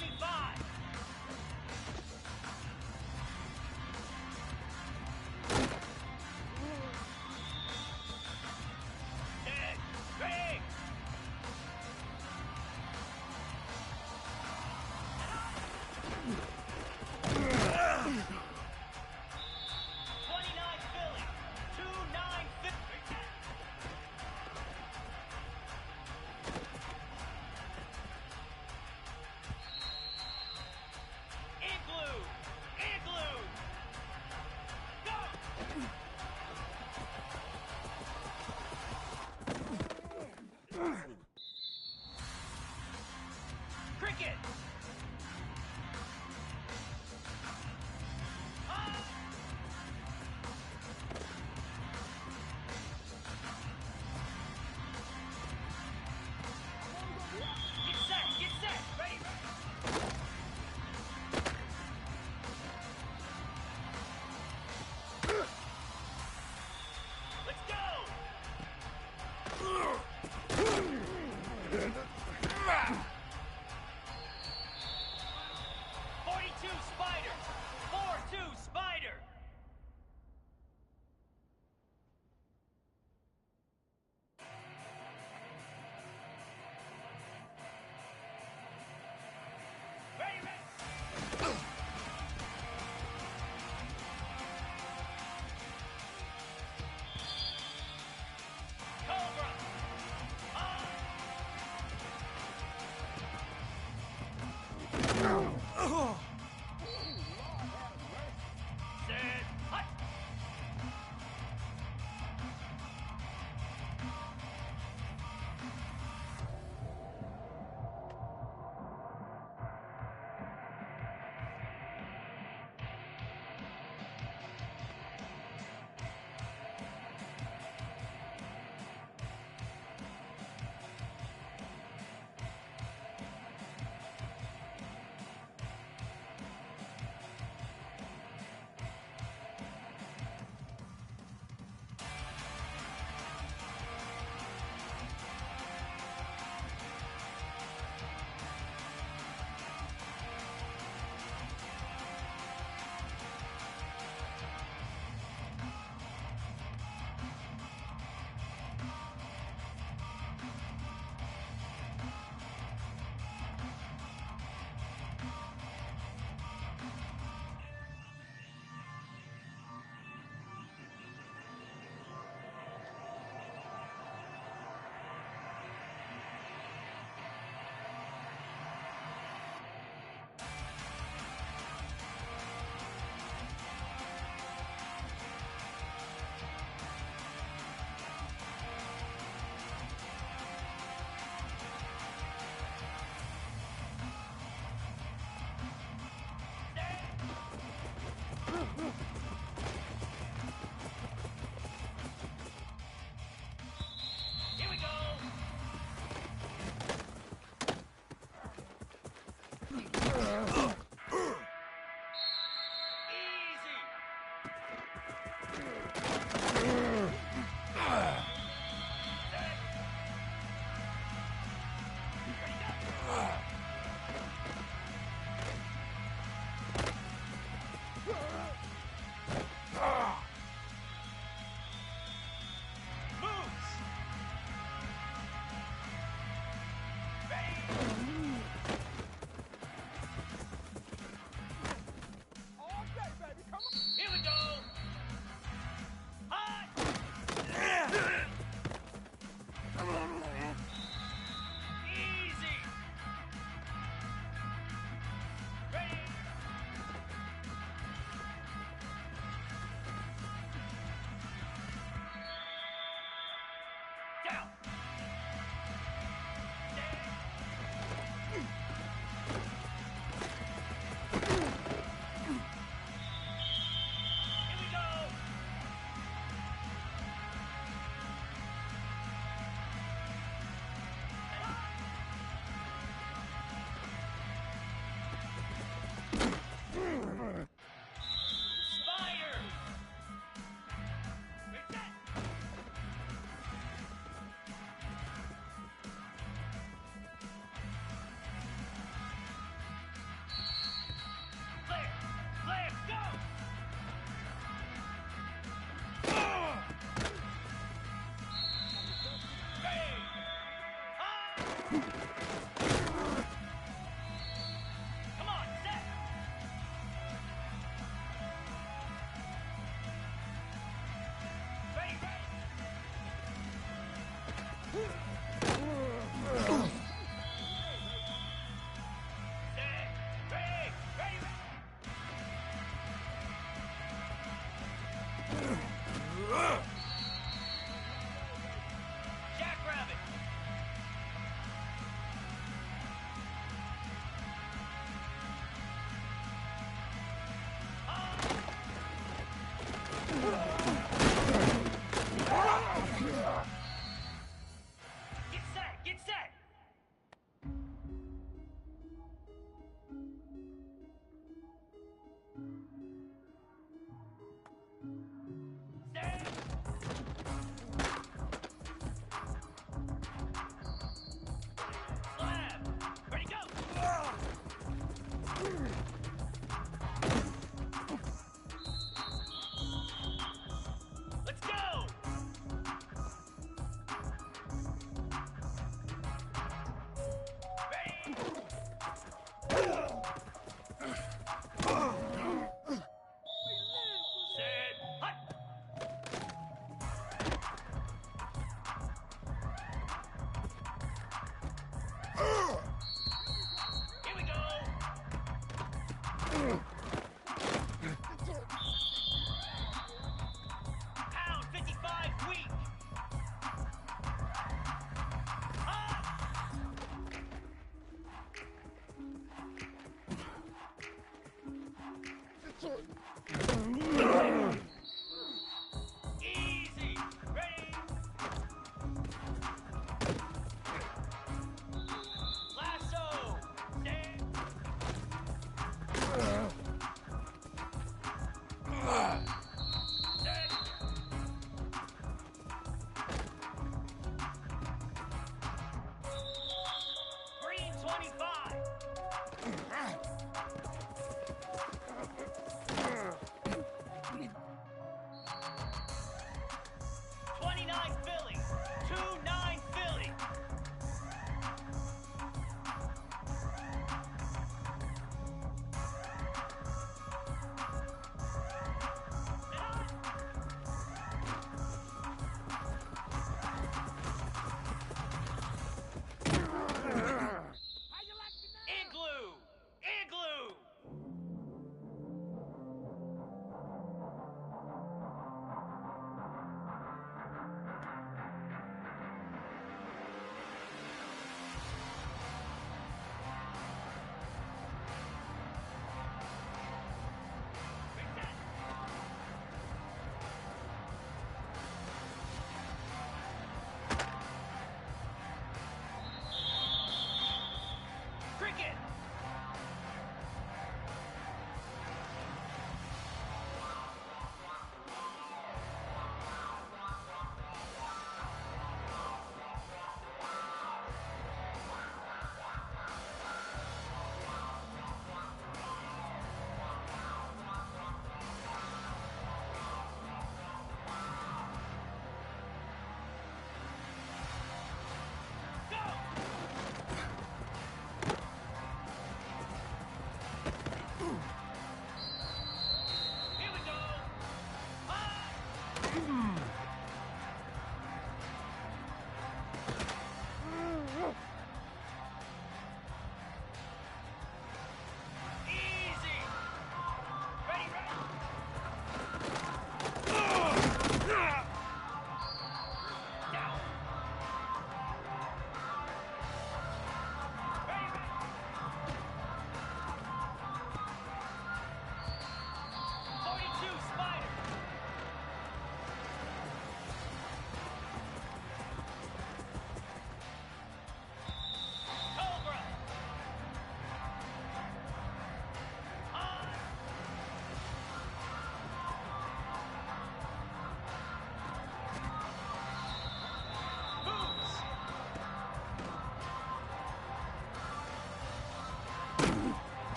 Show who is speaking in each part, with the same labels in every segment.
Speaker 1: 25.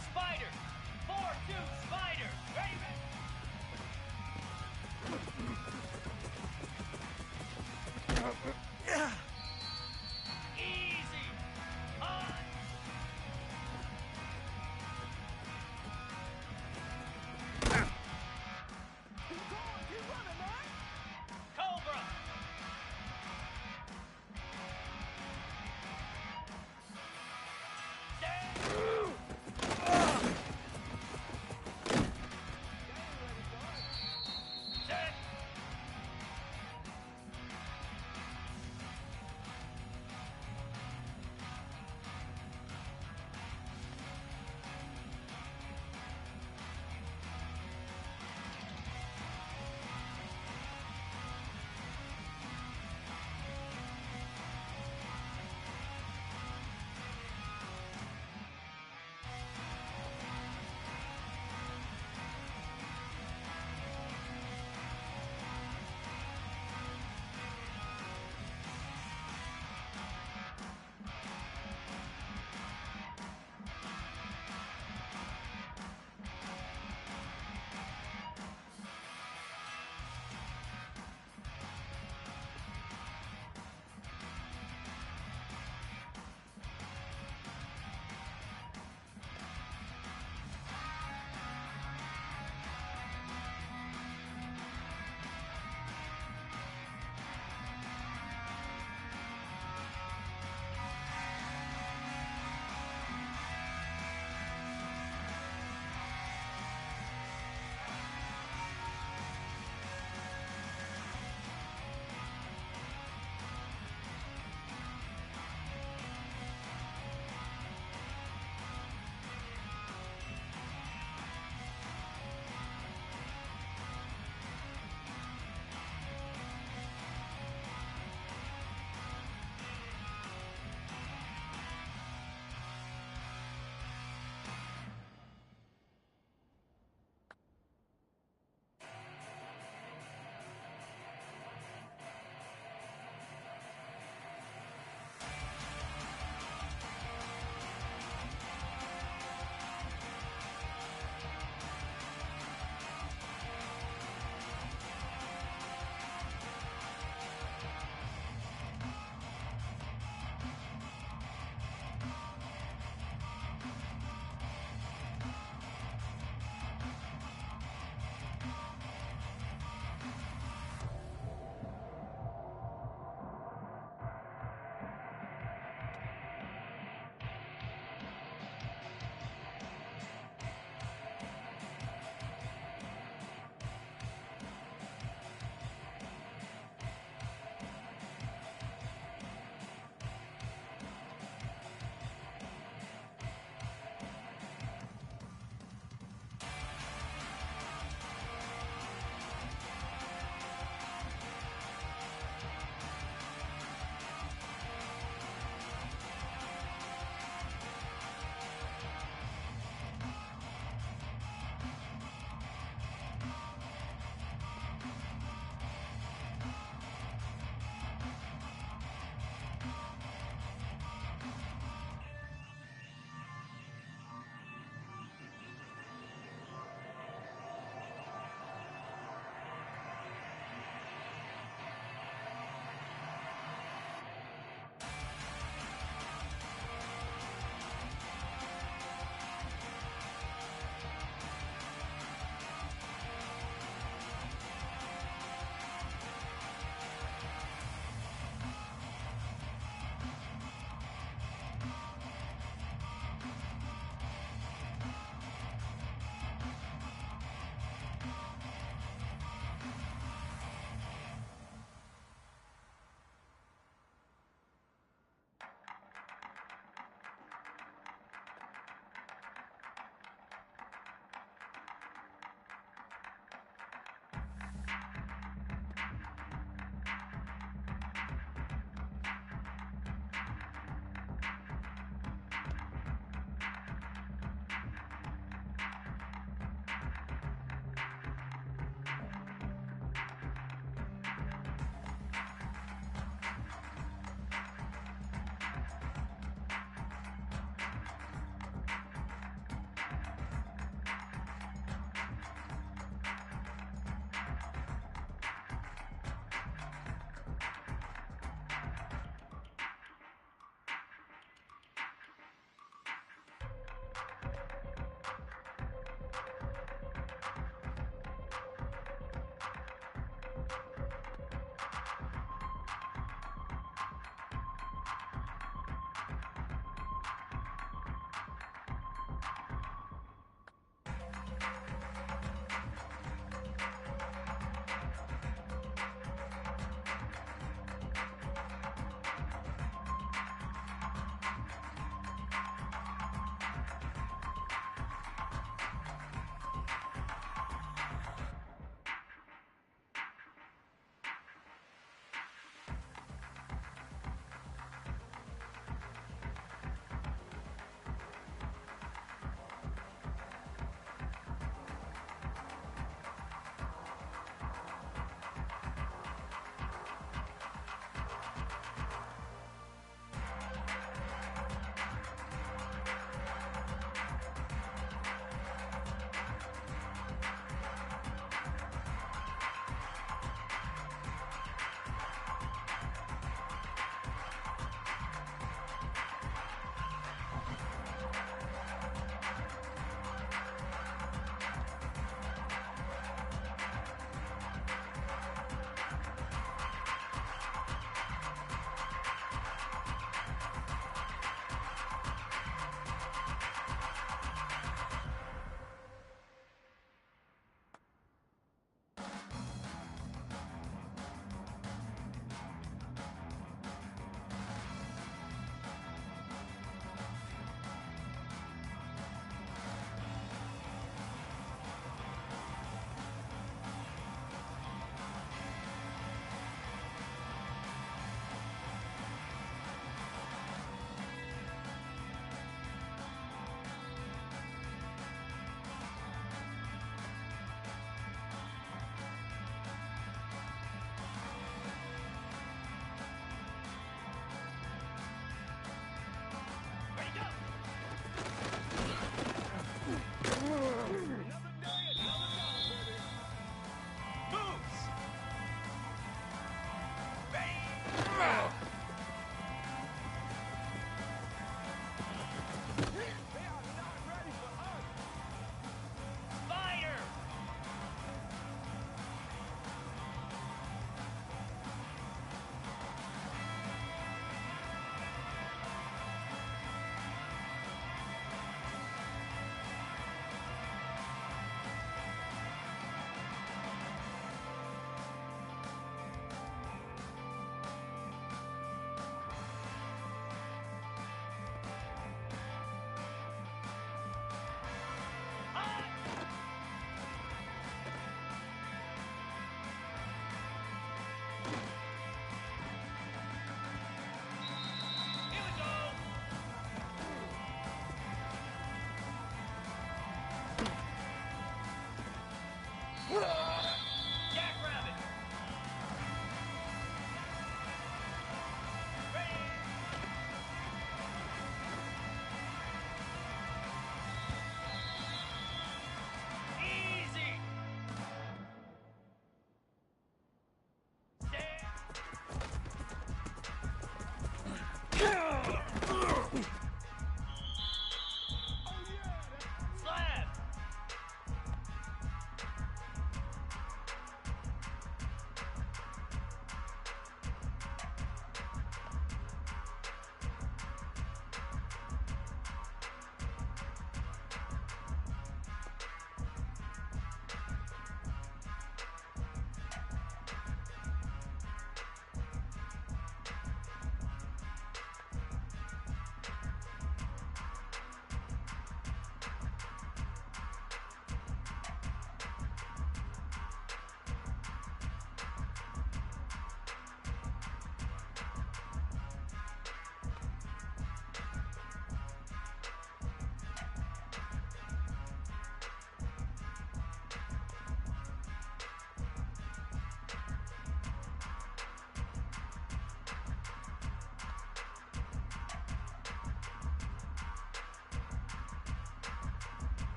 Speaker 1: spiders! 4-2 spiders! Raven! Easy! On!
Speaker 2: Keep going, keep running, man!
Speaker 1: Cobra!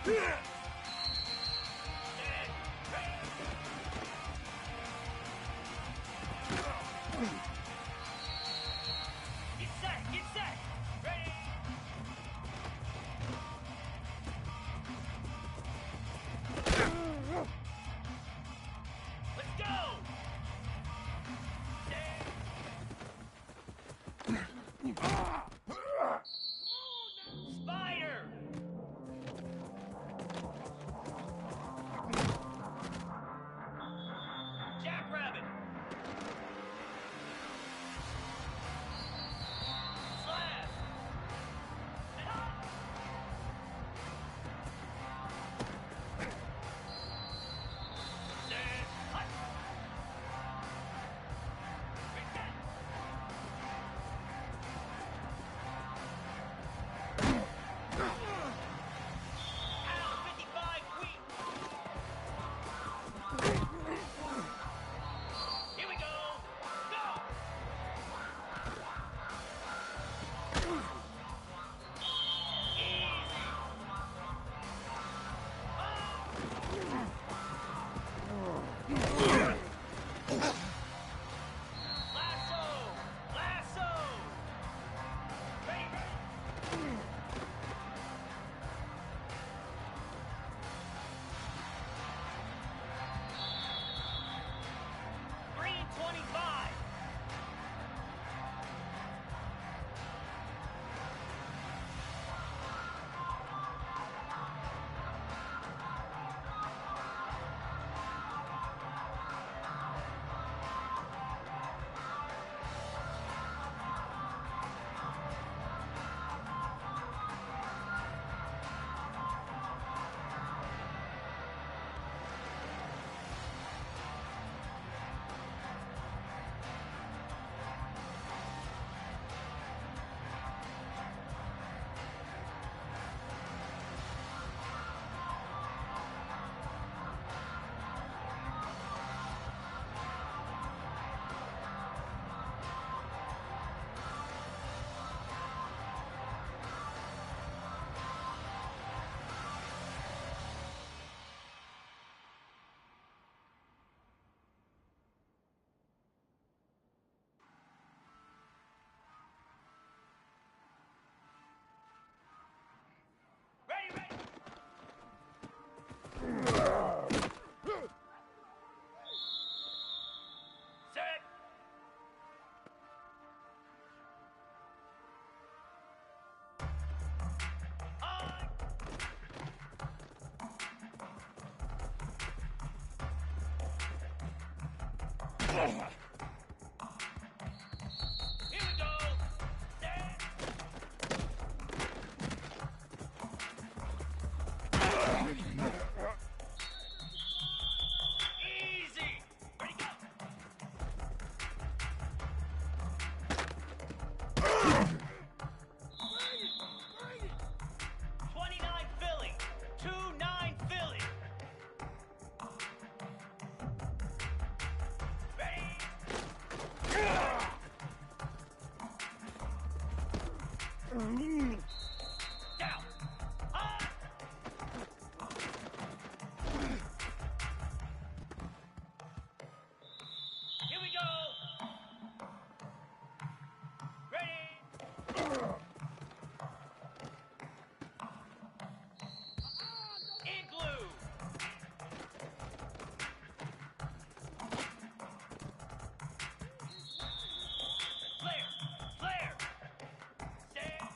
Speaker 1: Get set! Get set! Ready! Let's go! Spider! Jackrabbit! Slab! And up! Stand! Hut! Reset! Ow! 55 weak! Here we go! Go! Easy! Lasso! Lasso! Ready, ready! 325! Ready, ready! Set! On! Here we go! Set! Easy! Ready, go! 29 filling! 2-9 filling! Ready? Down! Up! Here we go! Ready? Igloo! Flare! Flare! Stand!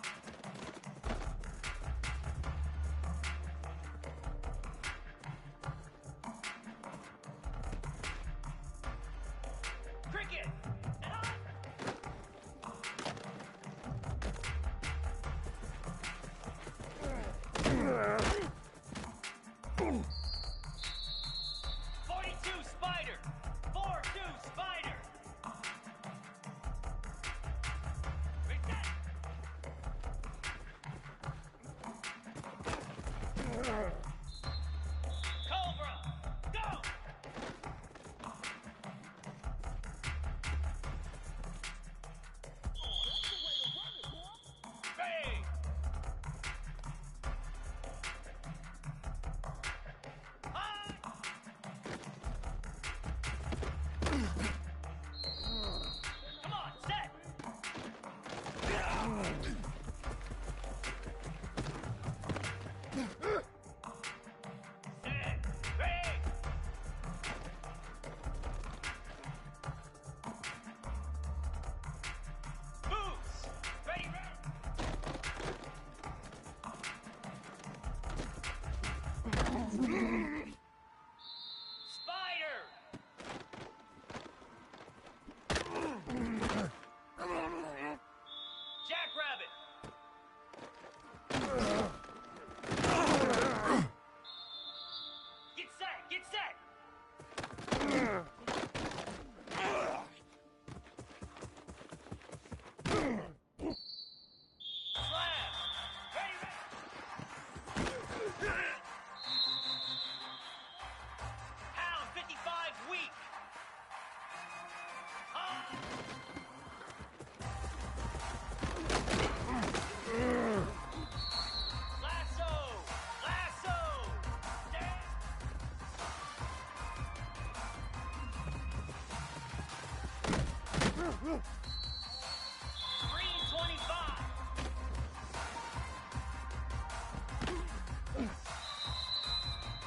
Speaker 1: 325.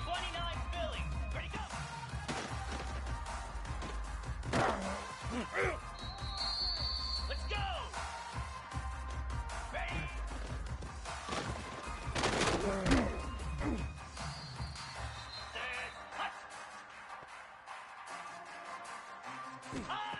Speaker 1: 29 Philly. Ready, go. Let's go. Ready. Set. Hut. Hut.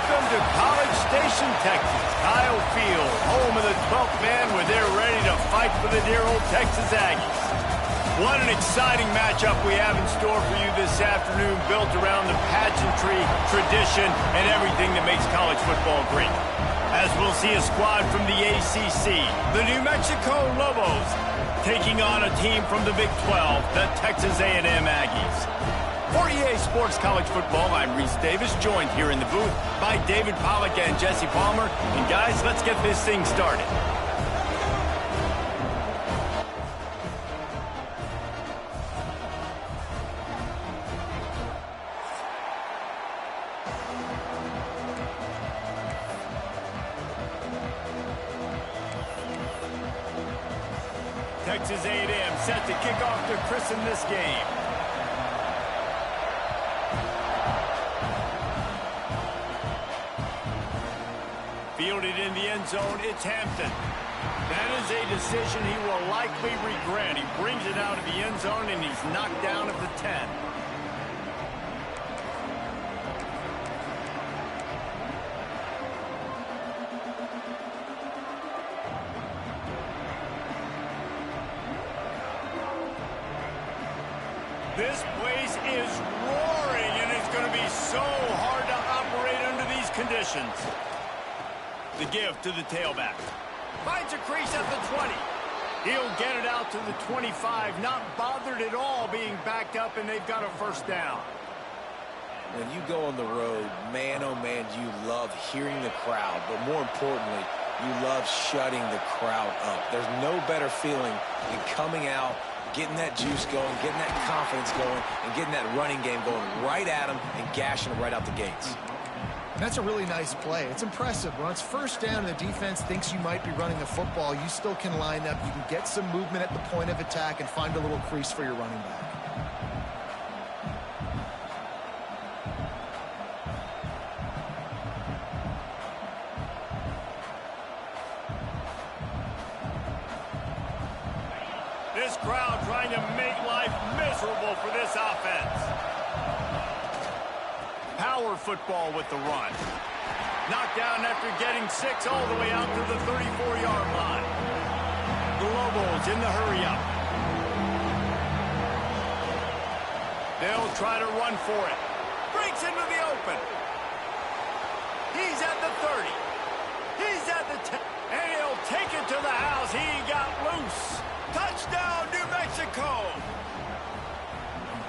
Speaker 3: Welcome to College Station, Texas. Kyle Field, home of the 12th man, where they're ready to fight for the dear old Texas Aggies. What an exciting matchup we have in store for you this afternoon, built around the pageantry, tradition, and everything that makes college football great. As we'll see a squad from the ACC, the New Mexico Lobos, taking on a team from the Big 12, the Texas A&M Aggies. For EA Sports College Football, I'm Reese Davis, joined here in the booth by David Pollack and Jesse Palmer. And guys, let's get this thing started. Texas A&M set to kick off to christen this game. Fielded in the end zone, it's Hampton. That is a decision he will likely regret. He brings it out of the end zone, and he's knocked down at the 10. This place is roaring, and it's going to be so hard to operate under these conditions. The give to the tailback. Finds a crease at the 20. He'll get it out to the 25, not bothered at all being backed up, and they've got a first down.
Speaker 4: When you go on the road, man, oh man, you love hearing the crowd, but more importantly, you love shutting the crowd up. There's no better feeling than coming out, getting that juice going, getting that confidence going, and getting that running game going right at them and gashing them right out the gates.
Speaker 5: That's a really nice play. It's impressive. When it's first down and the defense thinks you might be running the football, you still can line up. You can get some movement at the point of attack and find a little crease for your running back.
Speaker 3: This crowd trying to make life miserable for this offense. Power football with the run. Knocked down after getting 6 all the way out to the 34-yard line. The Lobos in the hurry-up. They'll try to run for it. Breaks into the open. He's at the 30. He's at the 10. And he'll take it to the house. He got loose. Touchdown, New Mexico!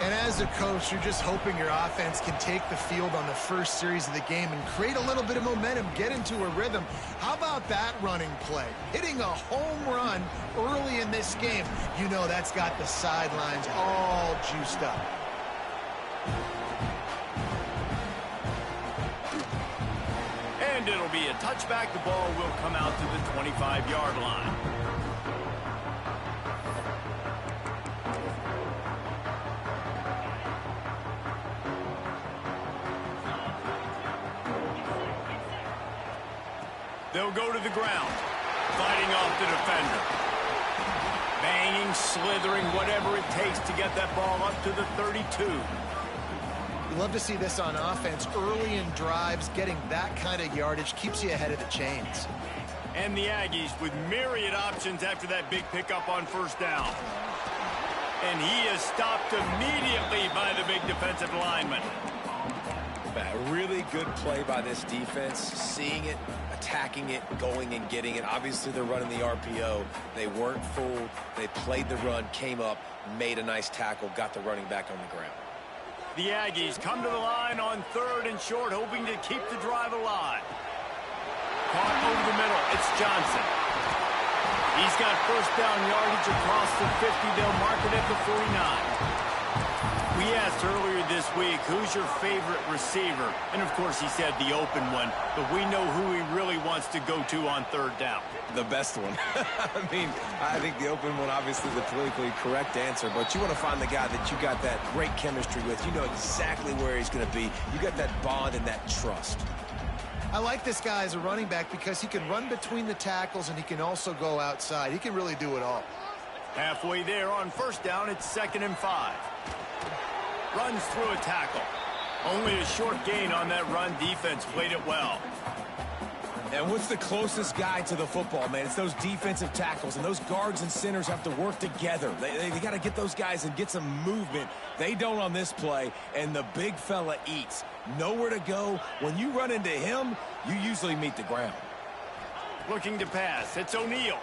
Speaker 5: And as a coach, you're just hoping your offense can take the field on the first series of the game and create a little bit of momentum, get into a rhythm. How about that running play? Hitting a home run early in this game. You know that's got the sidelines all juiced up.
Speaker 3: And it'll be a touchback. The ball will come out to the 25-yard line. They'll go to the ground, fighting off the defender. Banging, slithering, whatever it takes to get that ball up to the 32.
Speaker 5: You love to see this on offense. Early in drives, getting that kind of yardage keeps you ahead of the chains.
Speaker 3: And the Aggies with myriad options after that big pickup on first down. And he is stopped immediately by the big defensive lineman.
Speaker 4: A really good play by this defense, seeing it, attacking it, going and getting it. Obviously, they're running the RPO. They weren't fooled. They played the run, came up, made a nice tackle, got the running back on the ground.
Speaker 3: The Aggies come to the line on 3rd and short, hoping to keep the drive alive. Caught over the middle. It's Johnson. He's got first down yardage across the 50. They'll mark it at the 49. We asked earlier this week, who's your favorite receiver? And, of course, he said the open one. But we know who he really wants to go to on 3rd down.
Speaker 4: The best one. I mean, I think the open one, obviously the politically correct answer. But you want to find the guy that you got that great chemistry with. You know exactly where he's going to be. You got that bond and that trust.
Speaker 5: I like this guy as a running back because he can run between the tackles and he can also go outside. He can really do it all.
Speaker 3: Halfway there on first down, it's 2nd and 5. Runs through a tackle. Only a short gain on that run. Defense played it well.
Speaker 4: And what's the closest guy to the football, man? It's those defensive tackles, and those guards and centers have to work together. They got to get those guys and get some movement. They don't on this play, and the big fella eats. Nowhere to go. When you run into him, you usually meet the ground.
Speaker 3: Looking to pass. It's O'Neal.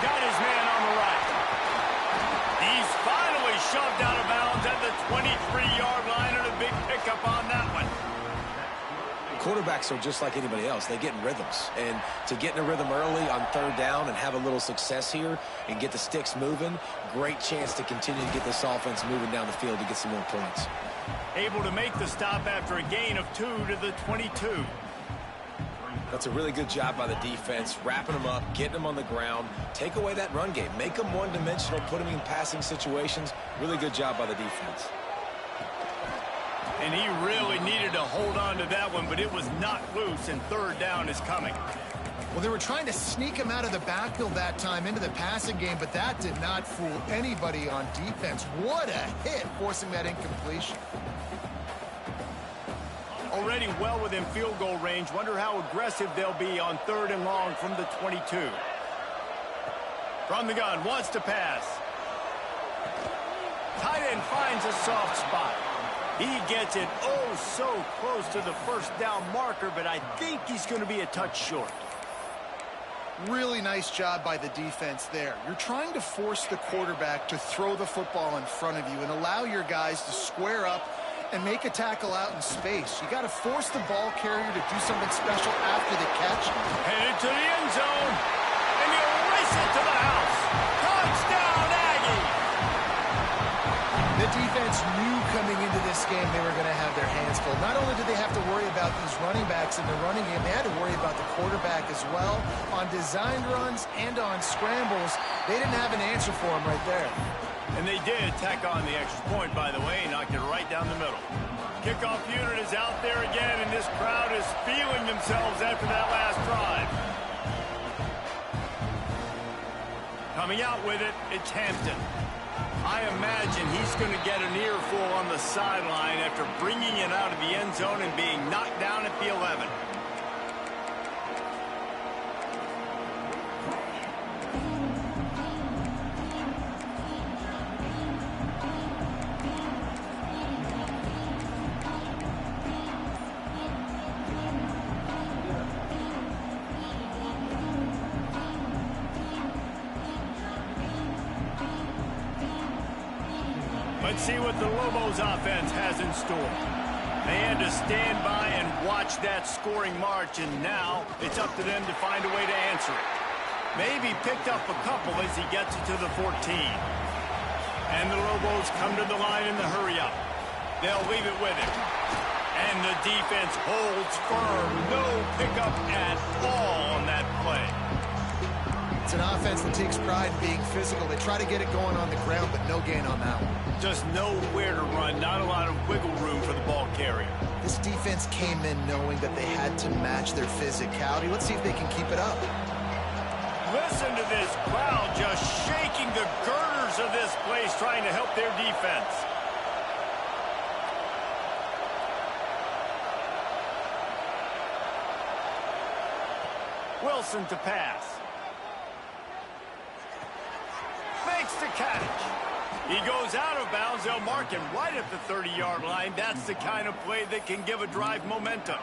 Speaker 3: Got his man on the right. He's finally shoved out of bounds at the 23-yard line, and a big pickup on that one.
Speaker 4: Quarterbacks are just like anybody else. They get in rhythms. And to get in a rhythm early on third down and have a little success here and get the sticks moving, great chance to continue to get this offense moving down the field to get some more points.
Speaker 3: Able to make the stop after a gain of 2 to the 22.
Speaker 4: That's a really good job by the defense, wrapping them up, getting them on the ground, take away that run game, make them one-dimensional, put them in passing situations. Really good job by the defense.
Speaker 3: And he really needed to hold on to that one, but it was knocked loose, and third down is coming.
Speaker 5: Well, they were trying to sneak him out of the backfield that time into the passing game, but that did not fool anybody on defense. What a hit, forcing that incompletion.
Speaker 3: Already well within field goal range. Wonder how aggressive they'll be on third and long from the 22. From the gun, wants to pass. Tight end finds a soft spot. He gets it oh so close to the first down marker, but I think he's going to be a touch short.
Speaker 5: Really nice job by the defense there. You're trying to force the quarterback to throw the football in front of you and allow your guys to square up and make a tackle out in space. You got to force the ball carrier to do something special after the catch.
Speaker 3: Headed to the end zone, and he'll race it to the house. Touchdown, Aggie!
Speaker 5: The defense knew coming into this game they were going to have their hands full. Not only did they have to worry about these running backs in the running game, they had to worry about the quarterback as well. On designed runs and on scrambles, they didn't have an answer for him right there.
Speaker 3: And they did tack on the extra point, by the way, knocked it right down the middle. Kickoff unit is out there again, and this crowd is feeling themselves after that last drive. Coming out with it, it's Hampton. I imagine he's going to get an earful on the sideline after bringing it out of the end zone and being knocked down at the 11. Let's see what the Lobos offense has in store. They had to stand by and watch that scoring march, and now it's up to them to find a way to answer it. Maybe picked up a couple as he gets it to the 14. And the Lobos come to the line in the hurry-up. They'll leave it with him. And the defense holds firm. No pickup at all on that play.
Speaker 5: It's an offense that takes pride in being physical. They try to get it going on the ground, but no gain on that one.
Speaker 3: Just nowhere to run, not a lot of wiggle room for the ball carrier.
Speaker 5: This defense came in knowing that they had to match their physicality. Let's see if they can keep it up.
Speaker 3: Listen to this crowd just shaking the girders of this place, trying to help their defense. Wilson to pass. Makes the catch. He goes out of bounds. They'll mark him right at the 30-yard line. That's the kind of play that can give a drive momentum.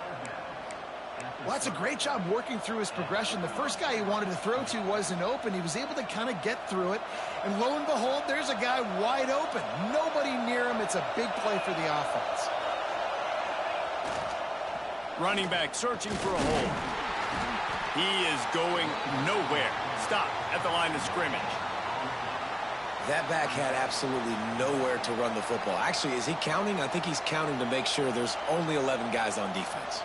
Speaker 5: Well, that's a great job working through his progression. The first guy he wanted to throw to wasn't open. He was able to kind of get through it. And lo and behold, there's a guy wide open. Nobody near him. It's a big play for the offense.
Speaker 3: Running back searching for a hole. He is going nowhere. Stop at the line of scrimmage.
Speaker 4: That back had absolutely nowhere to run the football. Actually, is he counting? I think he's counting to make sure there's only 11 guys on defense.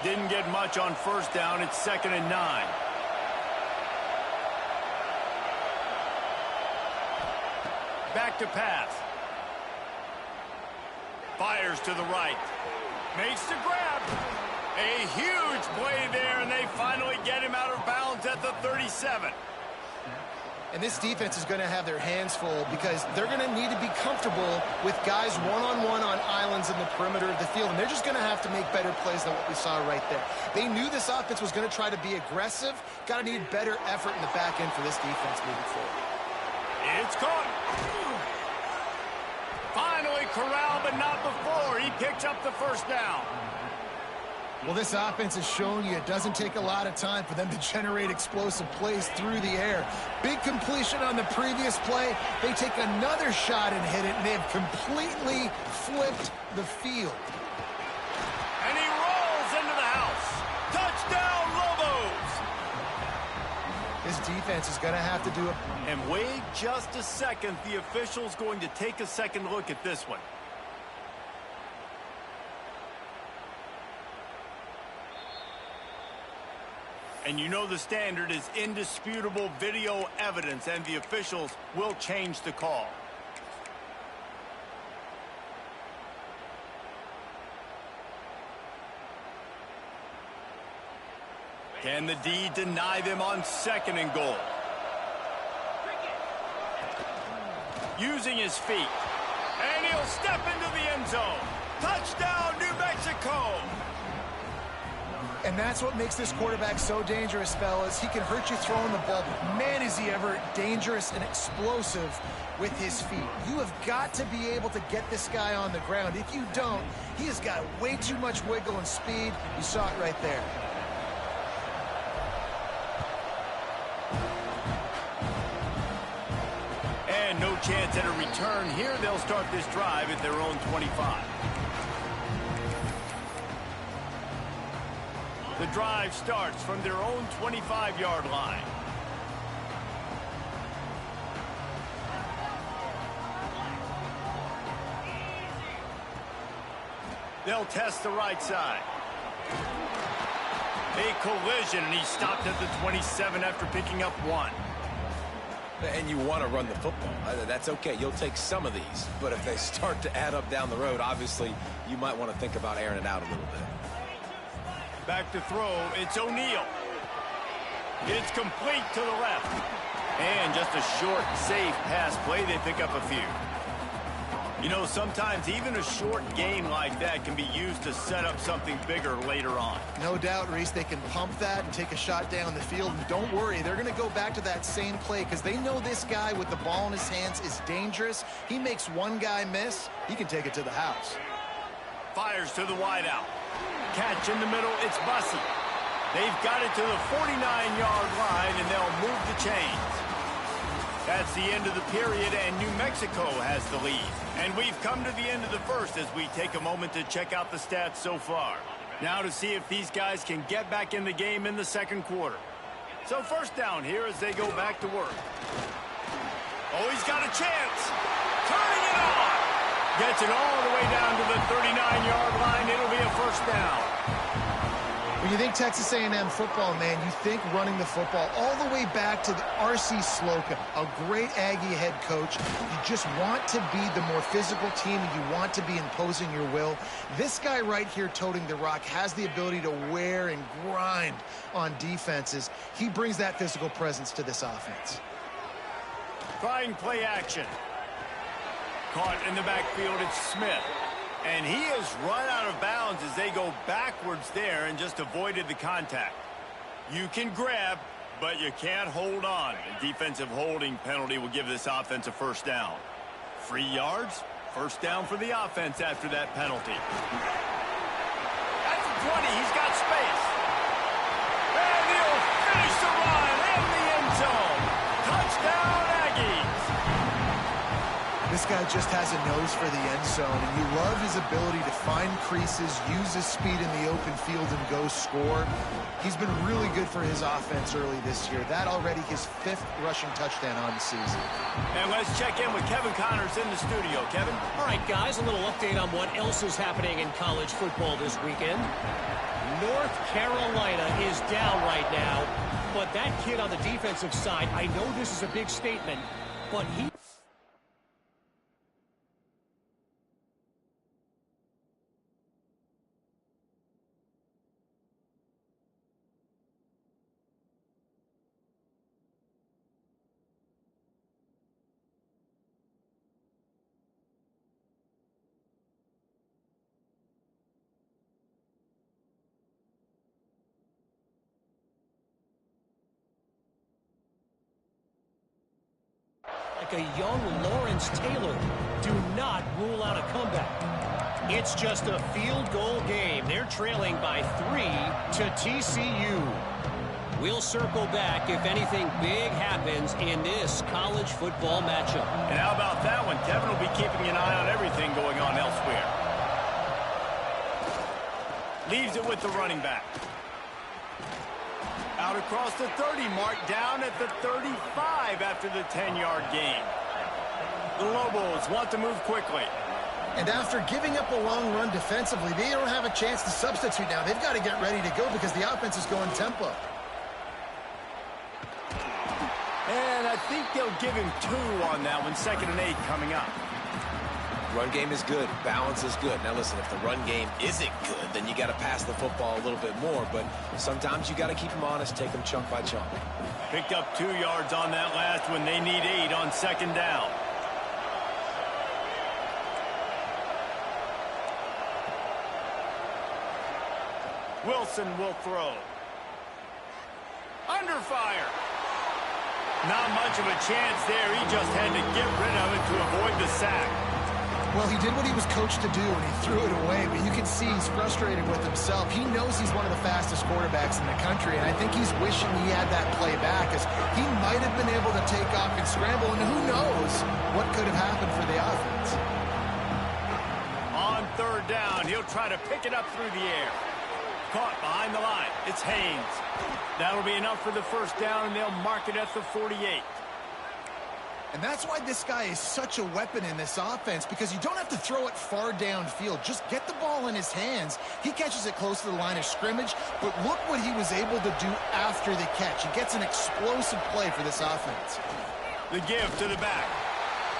Speaker 3: Didn't get much on first down. It's 2nd and 9. Back to pass. Fires to the right. Makes the grab. A huge play there, and they finally get him out of bounds at the 37.
Speaker 5: And this defense is going to have their hands full because they're going to need to be comfortable with guys one-on-one on islands in the perimeter of the field. And they're just going to have to make better plays than what we saw right there. They knew this offense was going to try to be aggressive. Got to need better effort in the back end for this defense moving forward.
Speaker 3: It's caught. Finally corralled, but not before. He picks up the first down.
Speaker 5: Well, this offense has shown you it doesn't take a lot of time for them to generate explosive plays through the air. Big completion on the previous play. They take another shot and hit it, and they have completely flipped the field.
Speaker 3: And he rolls into the house. Touchdown, Lobos!
Speaker 5: This defense is going to have to do it.
Speaker 3: And wait just a second. The official's going to take a second look at this one. And you know the standard is indisputable video evidence, and the officials will change the call. Can the D deny them on 2nd and goal? Using his feet. And he'll step into the end zone. Touchdown, New Mexico!
Speaker 5: And that's what makes this quarterback so dangerous, fellas. He can hurt you throwing the ball. Man, is he ever dangerous and explosive with his feet. You have got to be able to get this guy on the ground. If you don't, he has got way too much wiggle and speed. You saw it right there.
Speaker 3: And no chance at a return here. They'll start this drive at their own 25. The drive starts from their own 25-yard line. They'll test the right side. A collision, and he stopped at the 27 after picking up 1.
Speaker 4: And you want to run the football. That's okay. You'll take some of these. But if they start to add up down the road, obviously, you might want to think about airing it out a little bit.
Speaker 3: Back to throw, it's O'Neal. It's complete to the left. And just a short, safe pass play, they pick up a few. You know, sometimes even a short gain like that can be used to set up something bigger later on.
Speaker 5: No doubt, Reese, they can pump that and take a shot down the field. And don't worry, they're going to go back to that same play because they know this guy with the ball in his hands is dangerous. He makes one guy miss, he can take it to the house.
Speaker 3: Fires to the wideout. Catch in the middle, it's Bussey. They've got it to the 49-yard line, and they'll move the chains. That's the end of the period, and New Mexico has the lead. And we've come to the end of the first as we take a moment to check out the stats so far. Now to see if these guys can get back in the game in the second quarter. So first down here as they go back to work. Oh, he's got a chance. Turning it on. Gets it all the way down to the 39-yard line. It'll be a first down.
Speaker 5: When you think Texas A&M football, man, you think running the football all the way back to the R.C. Slocum, a great Aggie head coach. You just want to be the more physical team, and you want to be imposing your will. This guy right here toting the rock has the ability to wear and grind on defenses. He brings that physical presence to this offense.
Speaker 3: Trying play action. Caught in the backfield, it's Smith. And he has run out of bounds as they go backwards there and just avoided the contact. You can grab, but you can't hold on. A defensive holding penalty will give this offense a first down. 3 yards, first down for the offense after that penalty. At the 20, he's got space. And he'll finish the run in the end zone. Touchdown, Aggies.
Speaker 5: This guy just has a nose for the end zone, and you love his ability to find creases, use his speed in the open field, and go score. He's been really good for his offense early this year. That already his 5th rushing touchdown on the season.
Speaker 3: And let's check in with Kevin Connors in the studio. Kevin?
Speaker 6: All right, guys, a little update on what else is happening in college football this weekend. North Carolina is down right now, but that kid on the defensive side, I know this is a big statement, but he... like a young Lawrence Taylor. Do not rule out a comeback. It's just a field goal game. They're trailing by 3 to TCU. We'll circle back if anything big happens in this college football matchup.
Speaker 3: And how about that one? Kevin will be keeping an eye on everything going on elsewhere. Leaves it with the running back. Out across the 30 mark, down at the 35 after the 10-yard gain. The Lobos want to move quickly.
Speaker 5: And after giving up a long run defensively, they don't have a chance to substitute now. They've got to get ready to go because the offense is going tempo.
Speaker 3: And I think they'll give him 2 on that one. 2nd and 8 coming up.
Speaker 4: Run game is good. Balance is good. Now, listen, if the run game isn't good, then you got to pass the football a little bit more. But sometimes you got to keep them honest, take them chunk by chunk.
Speaker 3: Picked up 2 yards on that last one. They need 8 on 2nd down. Wilson will throw. Under fire. Not much of a chance there. He just had to get rid of it to avoid the sack.
Speaker 5: Well, he did what he was coached to do, and he threw it away. But you can see he's frustrated with himself. He knows he's one of the fastest quarterbacks in the country, and I think he's wishing he had that play back, as he might have been able to take off and scramble, and who knows what could have happened for the offense.
Speaker 3: On 3rd down, he'll try to pick it up through the air. Caught behind the line. It's Haynes. That'll be enough for the 1st down, and they'll mark it at the 48.
Speaker 5: And that's why this guy is such a weapon in this offense, because you don't have to throw it far downfield. Just get the ball in his hands. He catches it close to the line of scrimmage, but look what he was able to do after the catch. He gets an explosive play for this offense.
Speaker 3: The give to the back.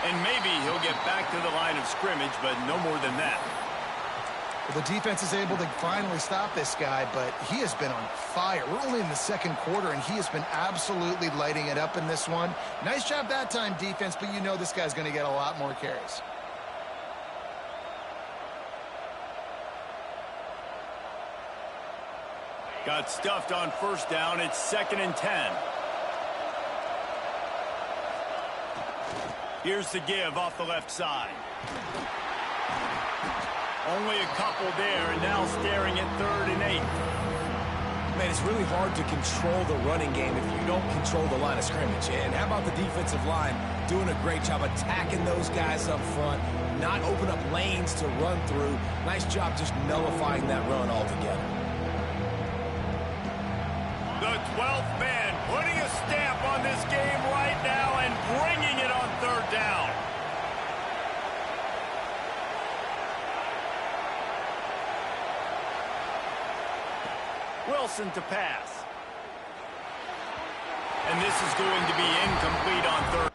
Speaker 3: And maybe he'll get back to the line of scrimmage, but no more than that.
Speaker 5: Well, the defense is able to finally stop this guy, but he has been on fire. We're only in the 2nd quarter, and he has been absolutely lighting it up in this one. Nice job that time, defense, but you know this guy's going to get a lot more carries.
Speaker 3: Got stuffed on 1st down. It's 2nd and 10. Here's the give off the left side. Only a couple there, and now staring at 3rd and 8.
Speaker 4: Man, it's really hard to control the running game if you don't control the line of scrimmage. And how about the defensive line doing a great job attacking those guys up front, not open up lanes to run through. Nice job just nullifying that run altogether.
Speaker 3: The 12th man putting a stamp on this game right now and bringing it on 3rd down. Wilson to pass. And this is going to be incomplete on 3rd.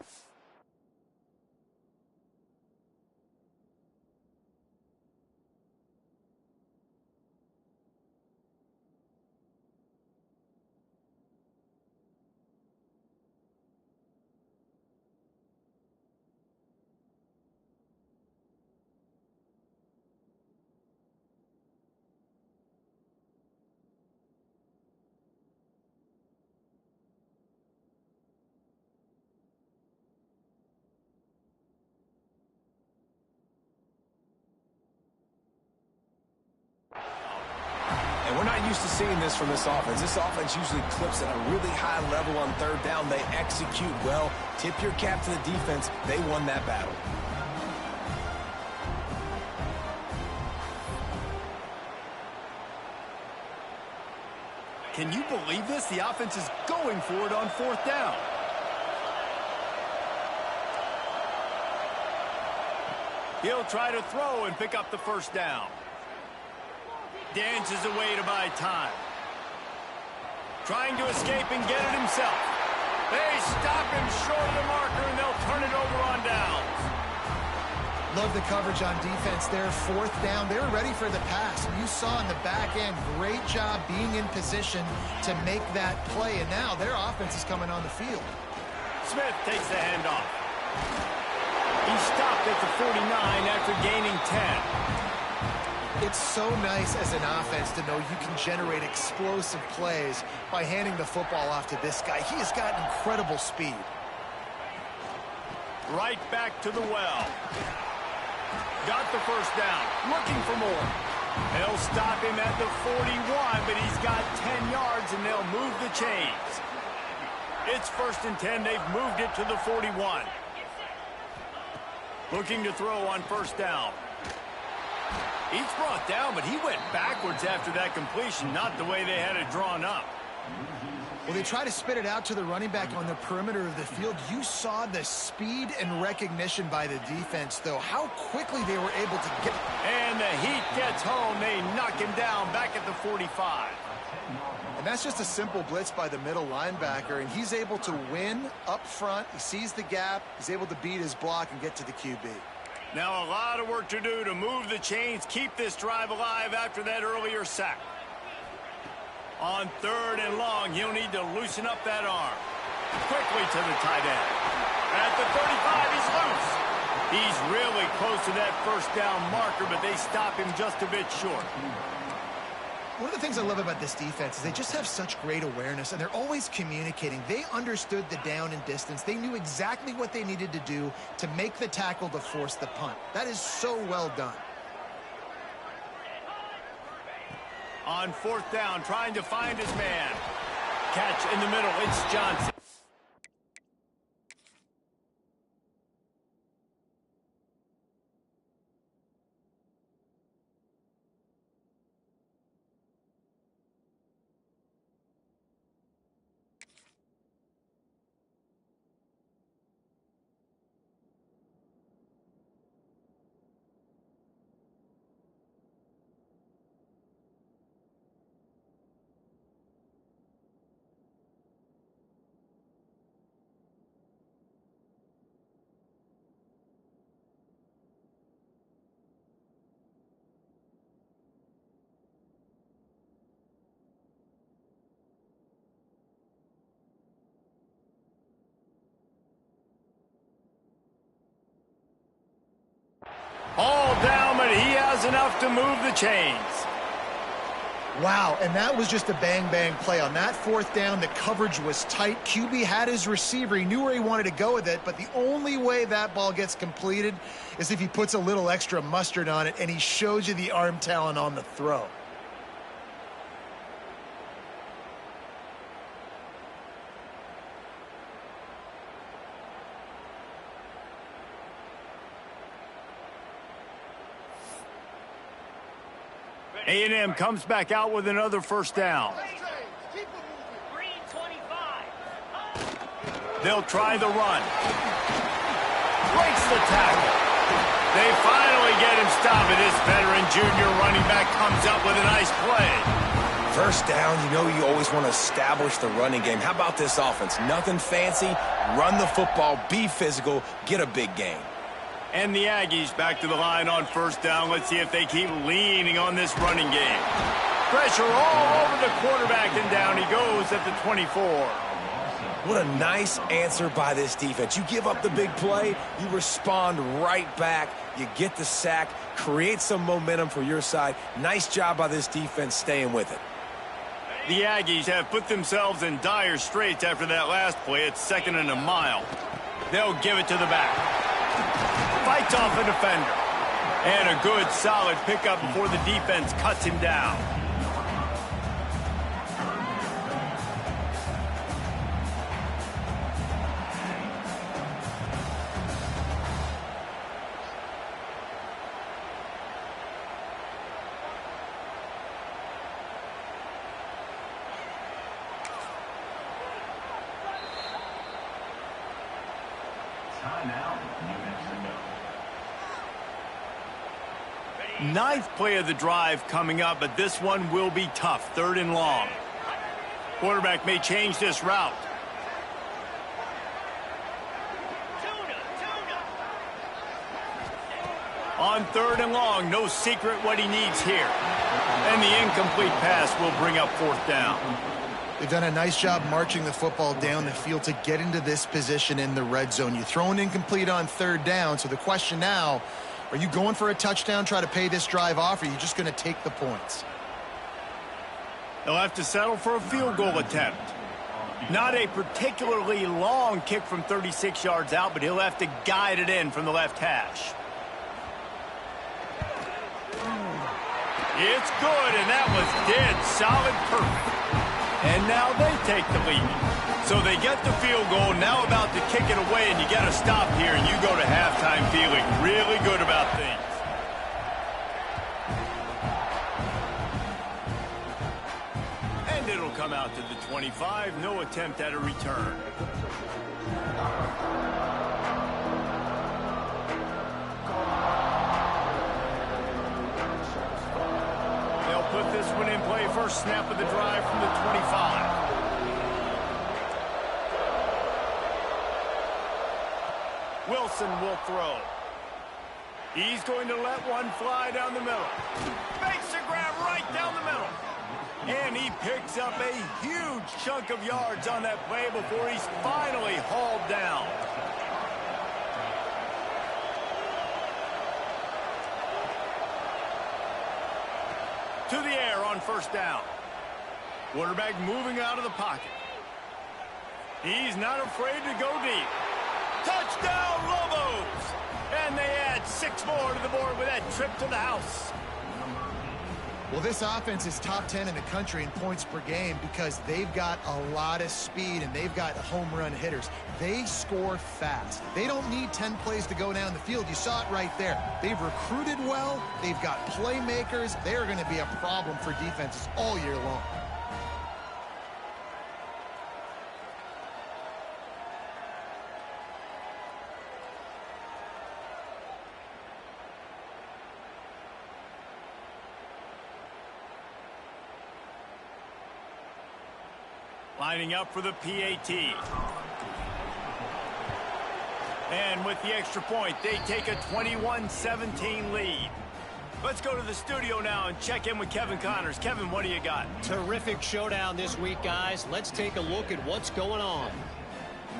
Speaker 4: And we're not used to seeing this from this offense. This offense usually clips at a really high level on 3rd down. They execute well. Tip your cap to the defense. They won that battle.
Speaker 3: Can you believe this? The offense is going for it on 4th down. He'll try to throw and pick up the 1st down. Dances away to buy time. Trying to escape and get it himself. They stop him short of the marker, and they'll turn it over on downs.
Speaker 5: Love the coverage on defense there. 4th down. They were ready for the pass. And you saw in the back end, great job being in position to make that play. And now their offense is coming on the field.
Speaker 3: Smith takes the handoff. He stopped at the 49 after gaining 10.
Speaker 5: It's so nice as an offense to know you can generate explosive plays by handing the football off to this guy. He has got incredible speed.
Speaker 3: Right back to the well. Got the first down. Looking for more. They'll stop him at the 41, but he's got 10 yards, and they'll move the chains. It's 1st and 10. They've moved it to the 41. Looking to throw on 1st down. He's brought down, but he went backwards after that completion, not the way they had it drawn up.
Speaker 5: Well, they try to spit it out to the running back on the perimeter of the field. You saw the speed and recognition by the defense, though. How quickly they were able to get...
Speaker 3: And the heat gets home. They knock him down back at the 45.
Speaker 5: And that's just a simple blitz by the middle linebacker, and he's able to win up front. He sees the gap. He's able to beat his block and get to the QB.
Speaker 3: Now a lot of work to do to move the chains, keep this drive alive after that earlier sack. On 3rd and long, he'll need to loosen up that arm. Quickly to the tight end. At the 35, he's loose. He's really close to that 1st down marker, but they stop him just a bit short.
Speaker 5: One of the things I love about this defense is they just have such great awareness, and they're always communicating. They understood the down and distance. They knew exactly what they needed to do to make the tackle to force the punt. That is so well done.
Speaker 3: On 4th down, trying to find his man. Catch in the middle, it's Johnson. All down, but he has enough to move the chains.
Speaker 5: Wow, and that was just a bang-bang play. On that 4th down, the coverage was tight. QB had his receiver. He knew where he wanted to go with it, but the only way that ball gets completed is if he puts a little extra mustard on it, and he shows you the arm talent on the throw.
Speaker 3: A&M comes back out with another 1st down.
Speaker 1: Green 25.
Speaker 3: They'll try the run. Breaks the tackle. They finally get him stopped, and this veteran junior running back comes up with a nice play.
Speaker 4: 1st down, you know you always want to establish the running game. How about this offense? Nothing fancy. Run the football, be physical, get a big gain.
Speaker 3: And the Aggies back to the line on 1st down. Let's see if they keep leaning on this running game. Pressure all over the quarterback, and down he goes at the 24.
Speaker 4: What a nice answer by this defense. You give up the big play, you respond right back, you get the sack, create some momentum for your side. Nice job by this defense staying with it.
Speaker 3: The Aggies have put themselves in dire straits after that last play. It's 2nd and a mile. They'll give it to the back. Fights off a defender. And a good, solid pickup before the defense cuts him down. Ninth play of the drive coming up, but this one will be tough. 3rd and long. Quarterback may change this route. On 3rd and long, no secret what he needs here. And the incomplete pass will bring up 4th down.
Speaker 5: They've done a nice job marching the football down the field to get into this position in the red zone. You throw an incomplete on 3rd down, so the question now, are you going for a touchdown, try to pay this drive off, or are you just going to take the points?
Speaker 3: They'll have to settle for a field goal attempt. Not a particularly long kick from 36 yards out, but he'll have to guide it in from the left hash. It's good, and that was dead solid perfect. And now they take the lead. So they get the field goal, now about to kick it away, and you got to stop here, and you go to halftime feeling really good about things. And it'll come out to the 25, no attempt at a return. They'll put this one in play, first snap of the drive from the 25. Wilson will throw. He's going to let one fly down the middle. Makes a grab right down the middle. And he picks up a huge chunk of yards on that play before he's finally hauled down. To the air on first down. Quarterback moving out of the pocket. He's not afraid to go deep. Touchdown, Lobos! And they add 6 more to the board with that trip to the house.
Speaker 5: Well, this offense is top 10 in the country in points per game because they've got a lot of speed and they've got home run hitters. They score fast. They don't need 10 plays to go down the field. You saw it right there. They've recruited well. They've got playmakers. They're going to be a problem for defenses all year long.
Speaker 3: Lining up for the PAT. And with the extra point, they take a 21-17 lead. Let's go to the studio now and check in with Kevin Connors. Kevin, what do you got?
Speaker 6: Terrific showdown this week, guys. Let's take a look at what's going on.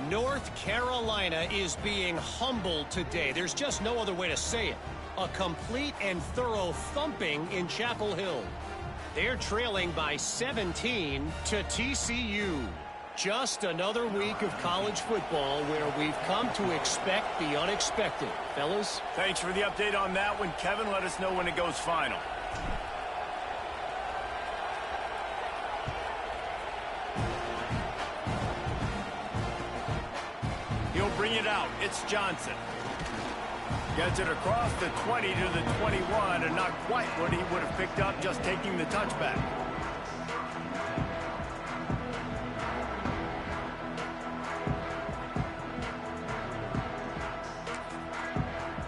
Speaker 6: North Carolina is being humbled today. There's just no other way to say it. A complete and thorough thumping in Chapel Hill. They're trailing by 17 to TCU. Just another week of college football where we've come to expect the unexpected. Fellas?
Speaker 3: Thanks for the update on that one, Kevin. Let us know when it goes final. He'll bring it out. It's Johnson. Gets it across the 20 to the 21, and not quite what he would have picked up just taking the touchback.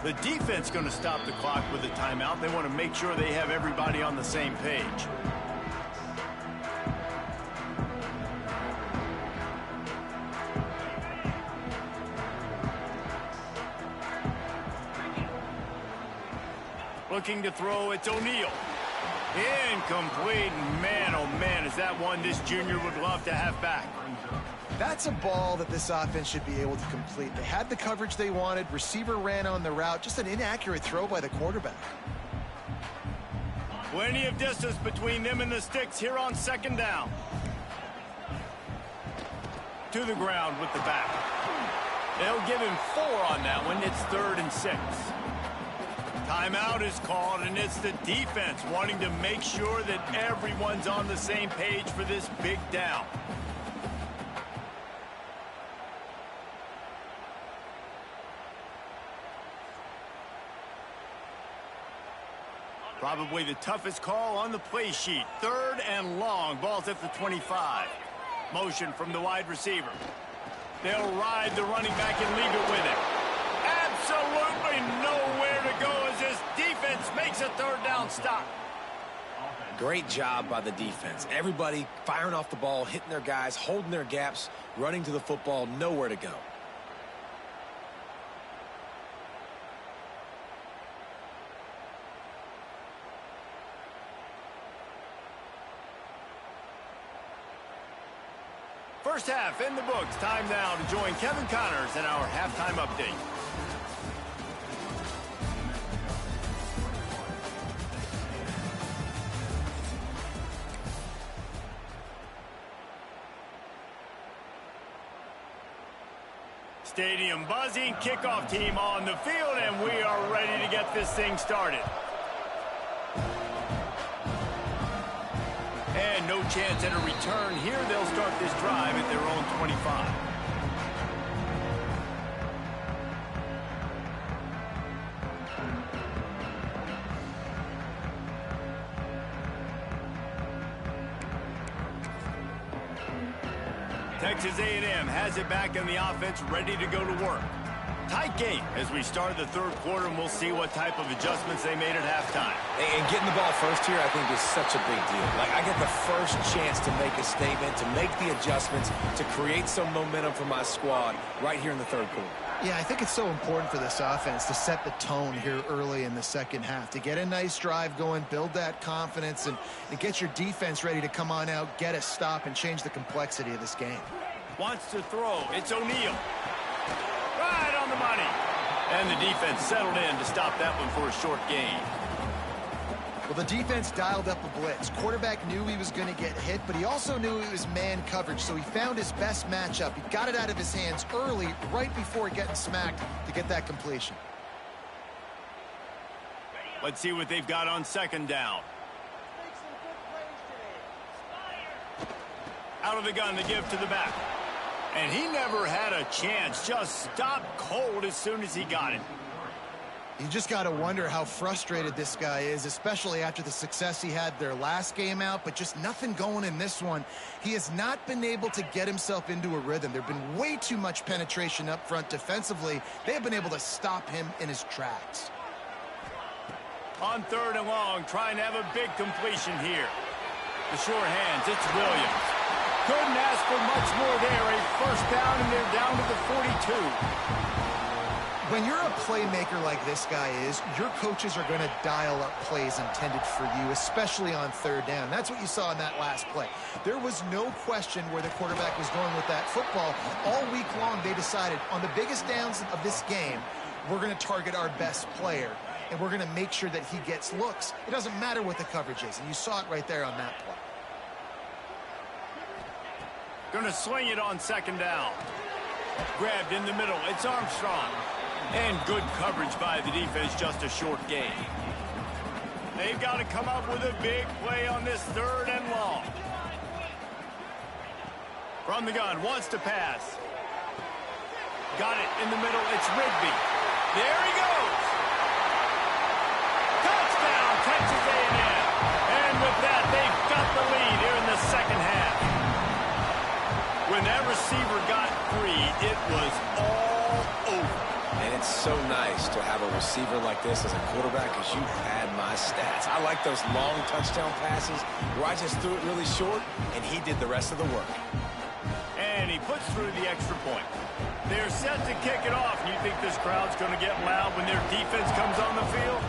Speaker 3: The defense going to stop the clock with a timeout. They want to make sure they have everybody on the same page. Looking to throw, it's O'Neal. Incomplete. Man, oh man, is that one this junior would love to have back.
Speaker 5: That's a ball that this offense should be able to complete. They had the coverage they wanted. Receiver ran on the route. Just an inaccurate throw by the quarterback.
Speaker 3: Plenty of distance between them and the sticks here on second down. To the ground with the back. They'll give him 4 on that one. It's 3rd and 6. Timeout is called, and it's the defense wanting to make sure that everyone's on the same page for this big down. Probably the toughest call on the play sheet. 3rd and long. Ball's at the 25. Motion from the wide receiver. They'll ride the running back and leave it with him. Absolutely nowhere to go as this defense makes a 3rd down stop.
Speaker 4: Great job by the defense. Everybody firing off the ball, hitting their guys, holding their gaps, running to the football, nowhere to go.
Speaker 3: First half in the books. Time now to join Kevin Connors in our halftime update. Stadium buzzing, kickoff team on the field, and we are ready to get this thing started. And no chance at a return here. They'll start this drive at their own 25. Texas A&M has it back in the offense, ready to go to work. Tight game as we start the third quarter, and we'll see what type of adjustments they made at halftime.
Speaker 4: And getting the ball first here, I think, is such a big deal. Like, I get the first chance to make a statement, to make the adjustments, to create some momentum for my squad right here in the third quarter.
Speaker 5: Yeah, I think it's so important for this offense to set the tone here early in the second half, to get a nice drive going, build that confidence, and get your defense ready to come on out, get a stop, and change the complexity of this game.
Speaker 3: Wants to throw. It's O'Neal. Right on the money. And the defense settled in to stop that one for a short gain.
Speaker 5: Well, the defense dialed up a blitz. Quarterback knew he was going to get hit, but he also knew it was man coverage, so he found his best matchup. He got it out of his hands early, right before getting smacked, to get that completion.
Speaker 3: Let's see what they've got on second down. Out of the gun to give to the back. And he never had a chance. Just stopped cold as soon as he got it.
Speaker 5: You just got to wonder how frustrated this guy is, especially after the success he had their last game out, but just nothing going in this one. He has not been able to get himself into a rhythm. There have been way too much penetration up front defensively. They have been able to stop him in his tracks.
Speaker 3: On third and long, trying to have a big completion here. The short hands, it's Williams. Couldn't ask for much more there. A first down, and they're down to the 42.
Speaker 5: When you're a playmaker like this guy is, your coaches are going to dial up plays intended for you, especially on third down. That's what you saw in that last play. There was no question where the quarterback was going with that football. All week long, they decided on the biggest downs of this game, we're going to target our best player, and we're going to make sure that he gets looks. It doesn't matter what the coverage is, and you saw it right there on that play.
Speaker 3: Going to swing it on second down. Grabbed in the middle. It's Armstrong. And good coverage by the defense, just a short gain. They've got to come up with a big play on this third and long. From the gun, wants to pass. Got it in the middle. It's Rigby. There he goes. Touchdown, Texas A&M. And with that, they've got the lead here in the second half. When that receiver got free, it was all over.
Speaker 4: And it's so nice to have a receiver like this as a quarterback, because you had my stats. I like those long touchdown passes where I just threw it really short, and he did the rest of the work.
Speaker 3: And he puts through the extra point. They're set to kick it off. And you think this crowd's going to get loud when their defense comes on the field?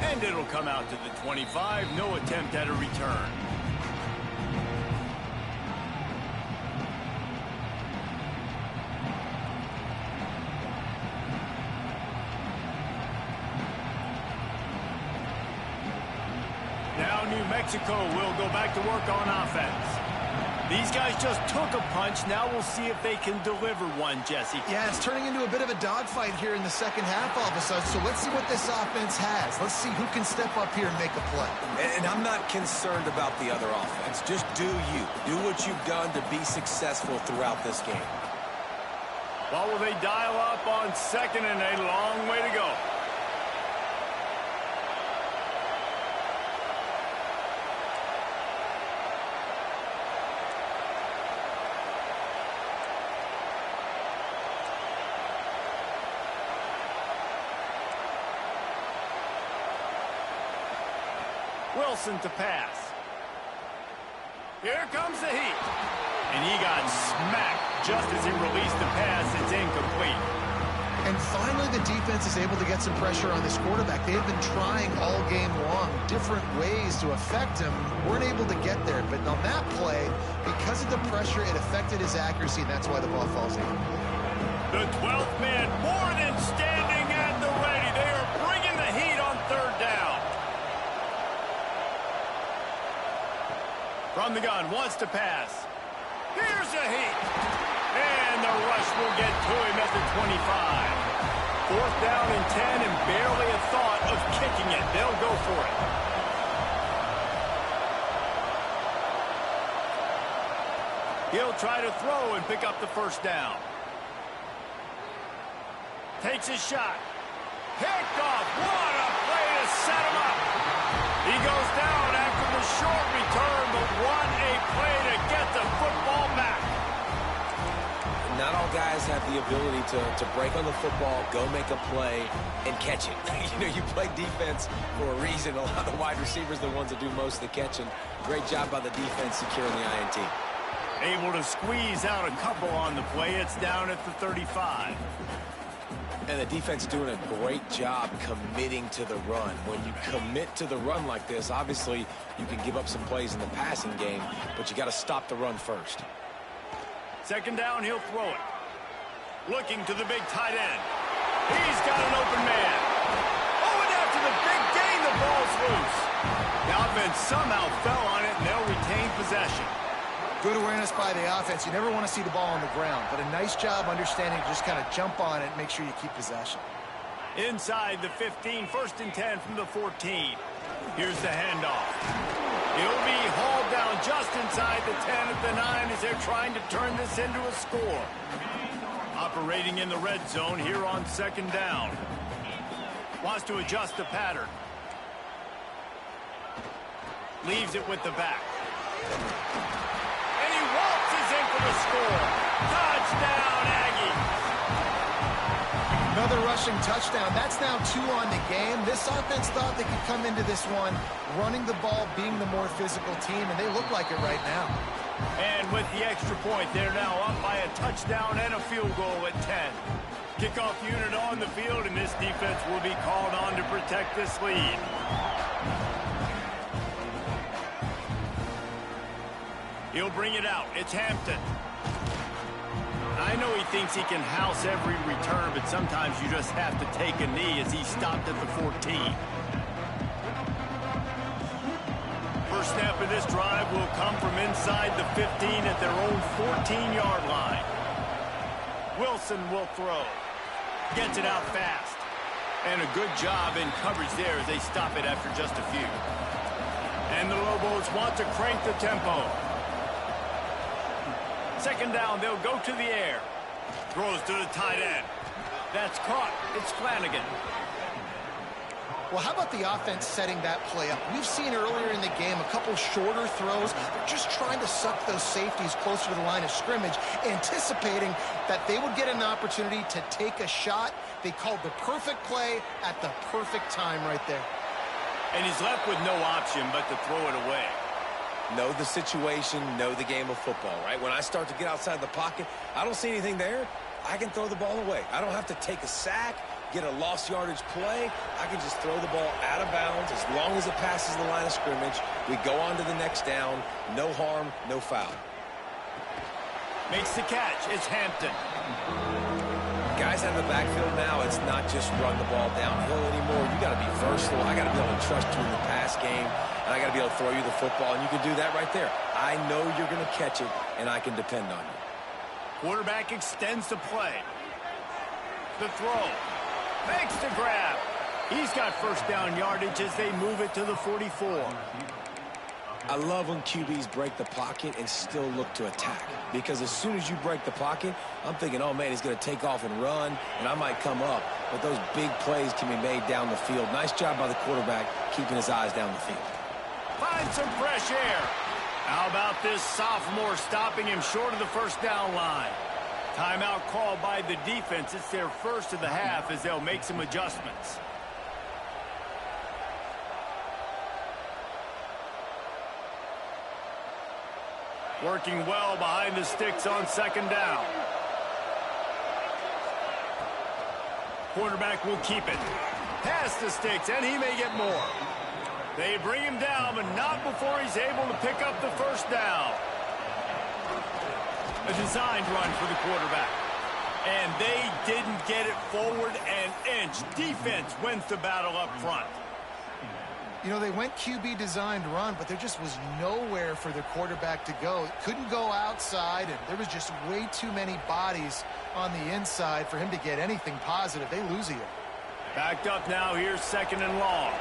Speaker 3: And it'll come out to the 25. No attempt at a return. Now New Mexico will go back to work on offense. These guys just took a punch. Now we'll see if they can deliver one, Jesse.
Speaker 5: Yeah, it's turning into a bit of a dogfight here in the second half all of a sudden. So let's see what this offense has. Let's see who can step up here and make a play.
Speaker 4: And I'm not concerned about the other offense. Just do you. Do what you've done to be successful throughout this game.
Speaker 3: Well, will they dial up on second, and a long way to go. Wilson to pass. Here comes the heat. And he got smacked just as he released the pass. It's incomplete.
Speaker 5: And finally, the defense is able to get some pressure on this quarterback. They've been trying all game long different ways to affect him. Weren't able to get there. But on that play, because of the pressure, it affected his accuracy, and that's why the ball falls in.
Speaker 3: The 12th man more than standing at the ready. They are bringing the heat on third down. From the gun, wants to pass. Here's the heat. And the will get to him at the 25. 4th down and 10 and barely a thought of kicking it. They'll go for it. He'll try to throw and pick up the 1st down. Takes his shot. Picked off. What a play to set him up. He goes down after the short return, but what a play to get the football back.
Speaker 4: Not all guys have the ability to break on the football, go make a play, and catch it. You play defense for a reason. A lot of wide receivers are the ones that do most of the catching. Great job by the defense securing the INT.
Speaker 3: Able to squeeze out a couple on the play. It's down at the 35.
Speaker 4: And the defense doing a great job committing to the run. When you commit to the run like this, obviously you can give up some plays in the passing game, but you got to stop the run first.
Speaker 3: 2nd down, he'll throw it. Looking to the big tight end. He's got an open man. Oh, and after the big gain, the ball's loose. The offense somehow fell on it, and they'll retain possession.
Speaker 5: Good awareness by the offense. You never want to see the ball on the ground, but a nice job understanding to just kind of jump on it and make sure you keep possession.
Speaker 3: Inside the 15, 1st and 10 from the 14. Here's the handoff. He'll be hauled down just inside the 10 at the 9 as they're trying to turn this into a score. Operating in the red zone here on 2nd down. Wants to adjust the pattern. Leaves it with the back. And he waltzes in for the score. Touchdown, Aggies.
Speaker 5: Another rushing touchdown. That's now 2 on the game. This offense thought they could come into this one running the ball, being the more physical team, and they look like it right now.
Speaker 3: And with the extra point, they're now up by a touchdown and a field goal at 10. Kickoff unit on the field, and this defense will be called on to protect this lead. He'll bring it out. It's Hampton. I know he thinks he can house every return, but sometimes you just have to take a knee as he stopped at the 14. First snap of this drive will come from inside the 15 at their own 14-yard line. Wilson will throw. Gets it out fast. And a good job in coverage there as they stop it after just a few. And the Lobos want to crank the tempo. 2nd down, they'll go to the air. Throws to the tight end. That's caught. It's Flanagan.
Speaker 5: Well, how about the offense setting that play up? We've seen earlier in the game a couple shorter throws. They're just trying to suck those safeties closer to the line of scrimmage, anticipating that they would get an opportunity to take a shot. They called the perfect play at the perfect time right there.
Speaker 3: And he's left with no option but to throw it away.
Speaker 4: Know the situation, know the game of football, right? When I start to get outside the pocket, I don't see anything there. I can throw the ball away. I don't have to take a sack, get a lost yardage play. I can just throw the ball out of bounds as long as it passes the line of scrimmage. We go on to the next down. No harm, no foul.
Speaker 3: Makes the catch. It's Hampton.
Speaker 4: Guys out of the backfield now, it's not just run the ball downhill anymore. You got to be versatile. I got to be able to trust you in the pass game, and I got to be able to throw you the football, and you can do that right there. I know you're going to catch it, and I can depend on you.
Speaker 3: Quarterback extends the play. The throw. Makes the grab. He's got 1st down yardage as they move it to the 44.
Speaker 4: I love when QBs break the pocket and still look to attack. Because as soon as you break the pocket, I'm thinking, oh, man, he's going to take off and run, and I might come up. But those big plays can be made down the field. Nice job by the quarterback keeping his eyes down the field.
Speaker 3: Find some fresh air. How about this sophomore stopping him short of the 1st down line? Timeout called by the defense. It's their first of the half as they'll make some adjustments. Working well behind the sticks on 2nd down. Quarterback will keep it. Past the sticks, and he may get more. They bring him down, but not before he's able to pick up the 1st down. A designed run for the quarterback. And they didn't get it forward an inch. Defense wins the battle up front.
Speaker 5: You know, they went QB designed run, but there just was nowhere for the quarterback to go. It couldn't go outside, and there was just way too many bodies on the inside for him to get anything positive. They lose a yard.
Speaker 3: Backed up now, here's 2nd and long.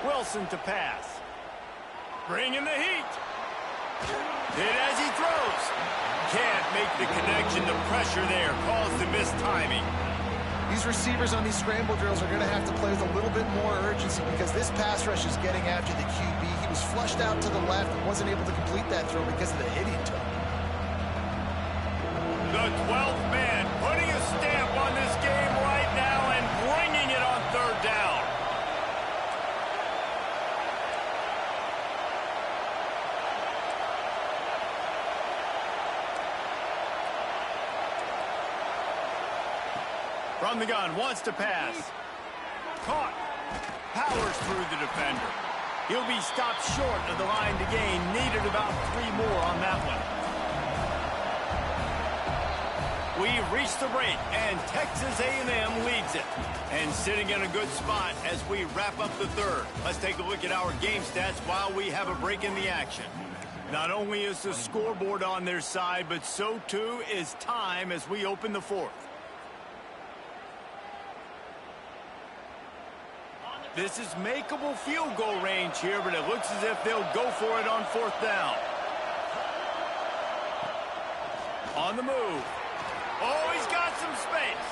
Speaker 3: Wilson to pass. Bringing the heat. Hit as he throws. Can't make the connection. The pressure there caused the mistiming.
Speaker 5: These receivers on these scramble drills are going to have to play with a little bit more urgency because this pass rush is getting after the QB. He was flushed out to the left and wasn't able to complete that throw because of the hit he took.
Speaker 3: The 12th man putting a stamp on this game right now and bringing it on 3rd down. From the gun, wants to pass. Caught. Powers through the defender. He'll be stopped short of the line to gain. Needed about 3 more on that one. We've reached the break, and Texas A&M leads it. And sitting in a good spot as we wrap up the 3rd. Let's take a look at our game stats while we have a break in the action. Not only is the scoreboard on their side, but so too is time as we open the 4th. This is makeable field goal range here, but it looks as if they'll go for it on 4th down. On the move. Oh, he's got some space.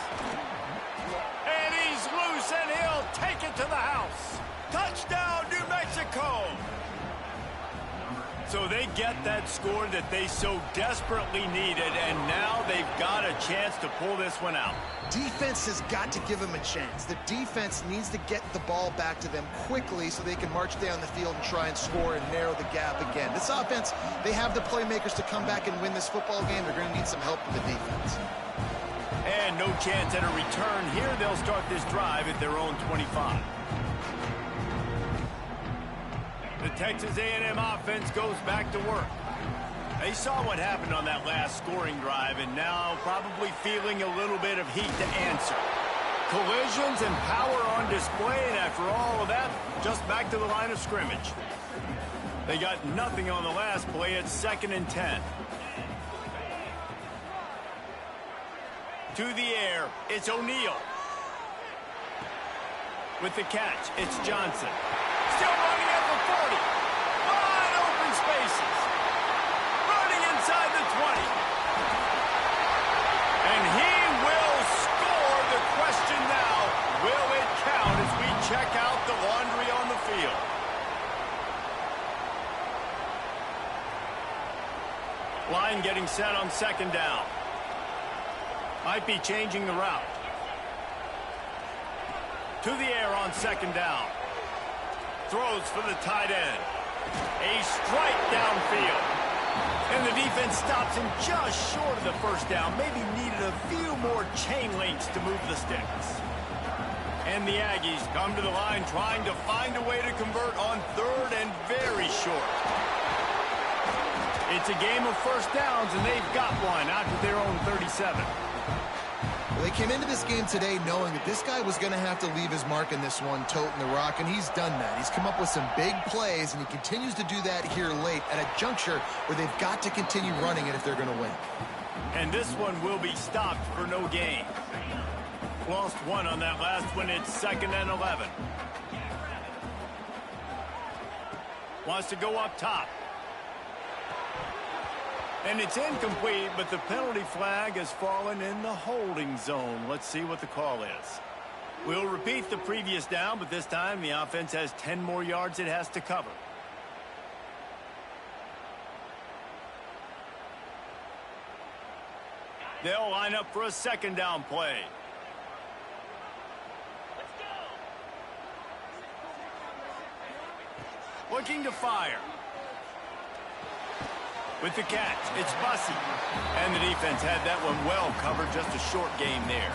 Speaker 3: And he's loose, and he'll take it to the house. Touchdown, New Mexico. So they get that score that they so desperately needed, and now they've got a chance to pull this one out.
Speaker 5: Defense has got to give them a chance. The defense needs to get the ball back to them quickly so they can march down the field and try and score and narrow the gap again. This offense, they have the playmakers to come back and win this football game. They're going to need some help from the defense.
Speaker 3: And no chance at a return here. They'll start this drive at their own 25. The Texas A&M offense goes back to work. They saw what happened on that last scoring drive and now probably feeling a little bit of heat to answer. Collisions and power on display, and after all of that, just back to the line of scrimmage. They got nothing on the last play. It's 2nd and 10. To the air, it's O'Neal. With the catch, it's Johnson. Still running at the 40. Wide open spaces. Running inside the 20. And he will score. The question now, will it count as we check out the laundry on the field? Line getting set on 2nd down. Might be changing the route. To the air on 2nd down. Throws for the tight end. A strike downfield. And the defense stops him just short of the 1st down. Maybe needed a few more chain links to move the sticks. And the Aggies come to the line trying to find a way to convert on 3rd and very short. It's a game of 1st downs, and they've got one out to their own 37.
Speaker 5: Well, they came into this game today knowing that this guy was going to have to leave his mark in this one, toting the rock, and he's done that. He's come up with some big plays, and he continues to do that here late at a juncture where they've got to continue running it if they're going to win.
Speaker 3: And this one will be stopped for no gain. Lost one on that last one. It's 2nd and 11. Wants to go up top. And it's incomplete, but the penalty flag has fallen in the holding zone. Let's see what the call is. We'll repeat the previous down, but this time the offense has 10 more yards it has to cover. They'll line up for a 2nd down play. Looking to fire. With the catch, it's Bussey. And the defense had that one well covered, just a short game there.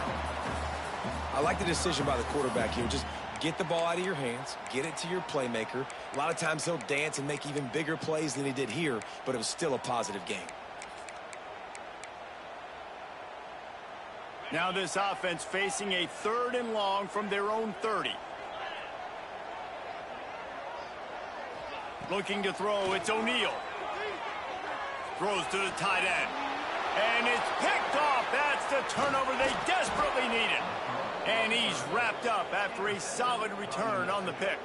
Speaker 4: I like the decision by the quarterback here. Just get the ball out of your hands, get it to your playmaker. A lot of times he'll dance and make even bigger plays than he did here, but it was still a positive game.
Speaker 3: Now this offense facing a 3rd and long from their own 30. Looking to throw, it's O'Neal. Throws to the tight end. And it's picked off. That's the turnover they desperately needed. And he's wrapped up after a solid return on the pick.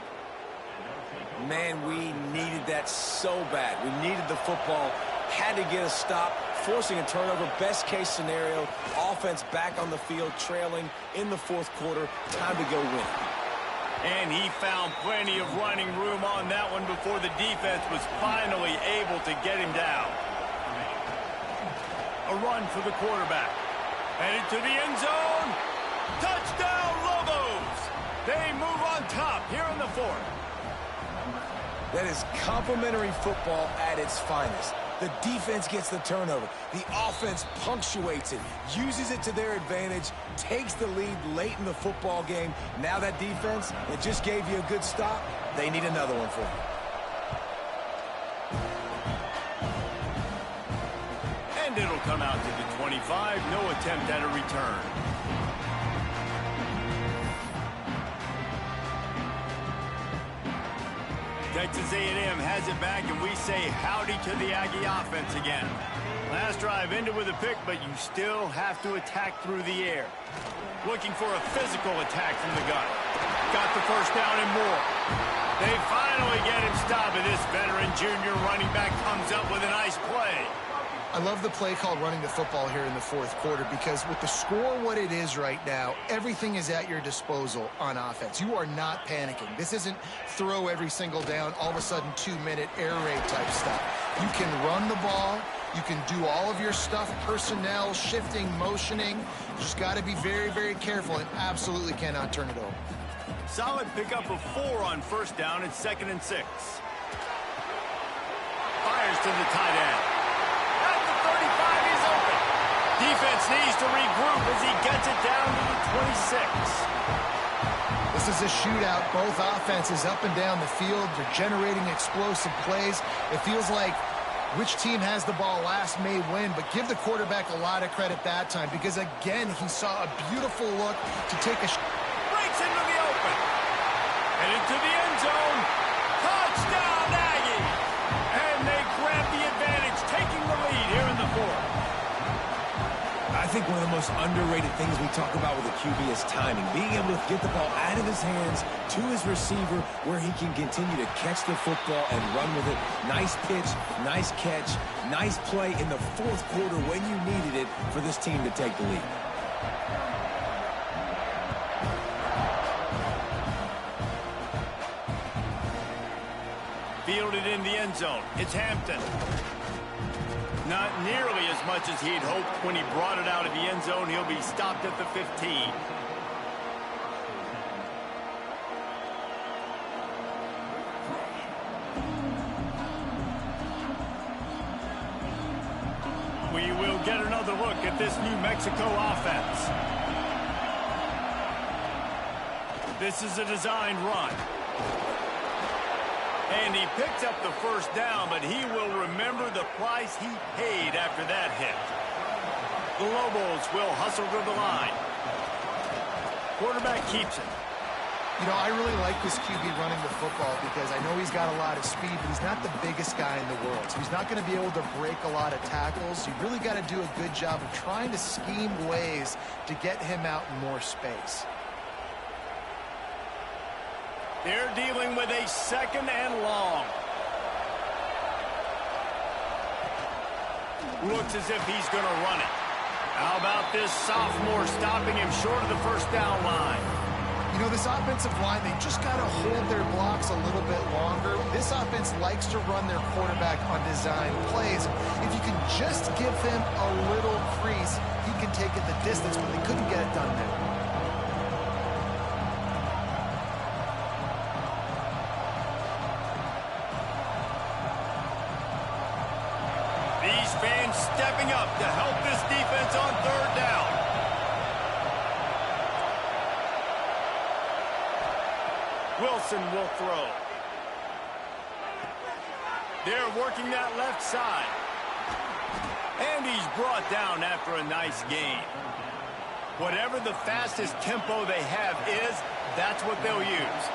Speaker 4: Man, we needed that so bad. We needed the football. Had to get a stop, forcing a turnover. Best case scenario, offense back on the field, trailing in the 4th quarter. Time to go win.
Speaker 3: And he found plenty of running room on that one before the defense was finally able to get him down. A run for the quarterback. Headed to the end zone. Touchdown, Lobos! They move on top here in the 4th.
Speaker 4: That is complimentary football at its finest. The defense gets the turnover. The offense punctuates it, uses it to their advantage, takes the lead late in the football game. Now that defense, it just gave you a good stop. They need another one for you.
Speaker 3: And it'll come out to the 25. No attempt at a return. Texas A&M has it back, and we say howdy to the Aggie offense again. Last drive ended with a pick, but you still have to attack through the air. Looking for a physical attack from the gun. Got the first down and more. They finally get him stopped, and this veteran junior running back comes up with a nice play.
Speaker 5: I love the play called running the football here in the 4th quarter because with the score what it is right now, everything is at your disposal on offense. You are not panicking. This isn't throw every single down, all of a sudden 2-minute air raid type stuff. You can run the ball. You can do all of your stuff, personnel, shifting, motioning. You just got to be very, very careful and absolutely cannot turn it over.
Speaker 3: Solid pickup of 4 on 1st down and 2nd and 6. Fires to the tight end. At the 35, he's open. Defense needs to regroup as he gets it down to the 26.
Speaker 5: This is a shootout. Both offenses up and down the field. They're generating explosive plays. It feels like which team has the ball last may win, but give the quarterback a lot of credit that time because, again, he saw a beautiful look to take a
Speaker 3: breaks into the open. And into the end zone. Touchdown, Aggie! And they grab the advantage, taking the lead here in the 4th.
Speaker 4: I think one of the most underrated things we talk about with a QB is timing. Being able to get the ball out of his hands to his receiver where he can continue to catch the football and run with it. Nice pitch, nice catch, nice play in the 4th quarter when you needed it for this team to take the lead.
Speaker 3: Fielded in the end zone. It's Hampton. Not nearly as much as he'd hoped when he brought it out of the end zone. He'll be stopped at the 15. We will get another look at this New Mexico offense. This is a designed run. And he picked up the first down, but he will remember the price he paid after that hit. The Lobos will hustle to the line. Quarterback keeps it.
Speaker 5: You know, I really like this QB running the football because I know he's got a lot of speed, but he's not the biggest guy in the world. So he's not going to be able to break a lot of tackles. You really got to do a good job of trying to scheme ways to get him out in more space.
Speaker 3: They're dealing with a 2nd and long. Looks as if he's going to run it. How about this sophomore stopping him short of the first down line?
Speaker 5: You know, this offensive line, they just got to hold their blocks a little bit longer. This offense likes to run their quarterback on design plays. If you can just give him a little crease, he can take it the distance, but they couldn't get it done there.
Speaker 3: Fans stepping up to help this defense on 3rd down. Wilson will throw. They're working that left side. And he's brought down after a nice gain. Whatever the fastest tempo they have is, that's what they'll use.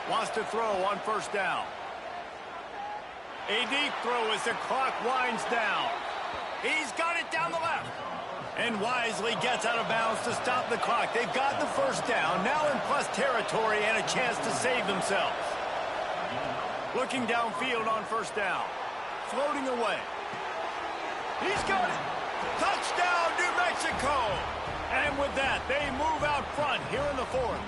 Speaker 3: Wants to throw on first down. A deep throw as the clock winds down. He's got it down the left. And wisely gets out of bounds to stop the clock. They've got the first down, now in plus territory and a chance to save themselves. Looking downfield on first down. Floating away. He's got it. Touchdown, New Mexico. And with that, they move out front here in the fourth.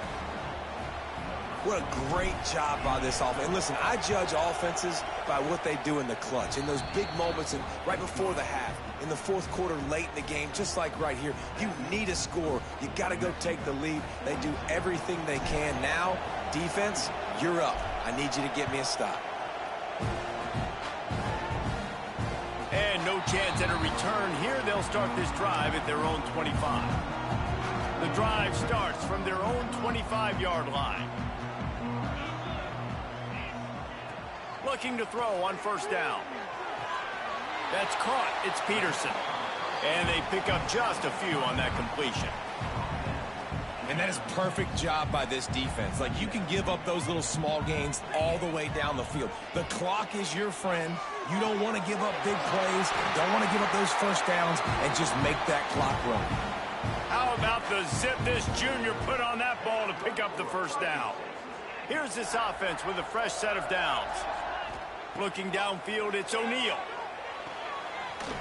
Speaker 4: What a great job by this offense. And listen, I judge offenses by what they do in the clutch, in those big moments and right before the half, in the fourth quarter, late in the game, just like right here. You need a score. You got to go take the lead. They do everything they can. Now, defense, you're up. I need you to get me a stop.
Speaker 3: And no chance at a return here. They'll start this drive at their own 25. The drive starts from their own 25-yard line. Looking to throw on first down. That's caught. It's Peterson. And they pick up just a few on that completion.
Speaker 4: And that is a perfect job by this defense. Like, you can give up those little small gains all the way down the field. The clock is your friend. You don't want to give up big plays. Don't want to give up those first downs and just make that clock run.
Speaker 3: How about the zip this junior put on that ball to pick up the first down? Here's this offense with a fresh set of downs. Looking downfield, it's O'Neal.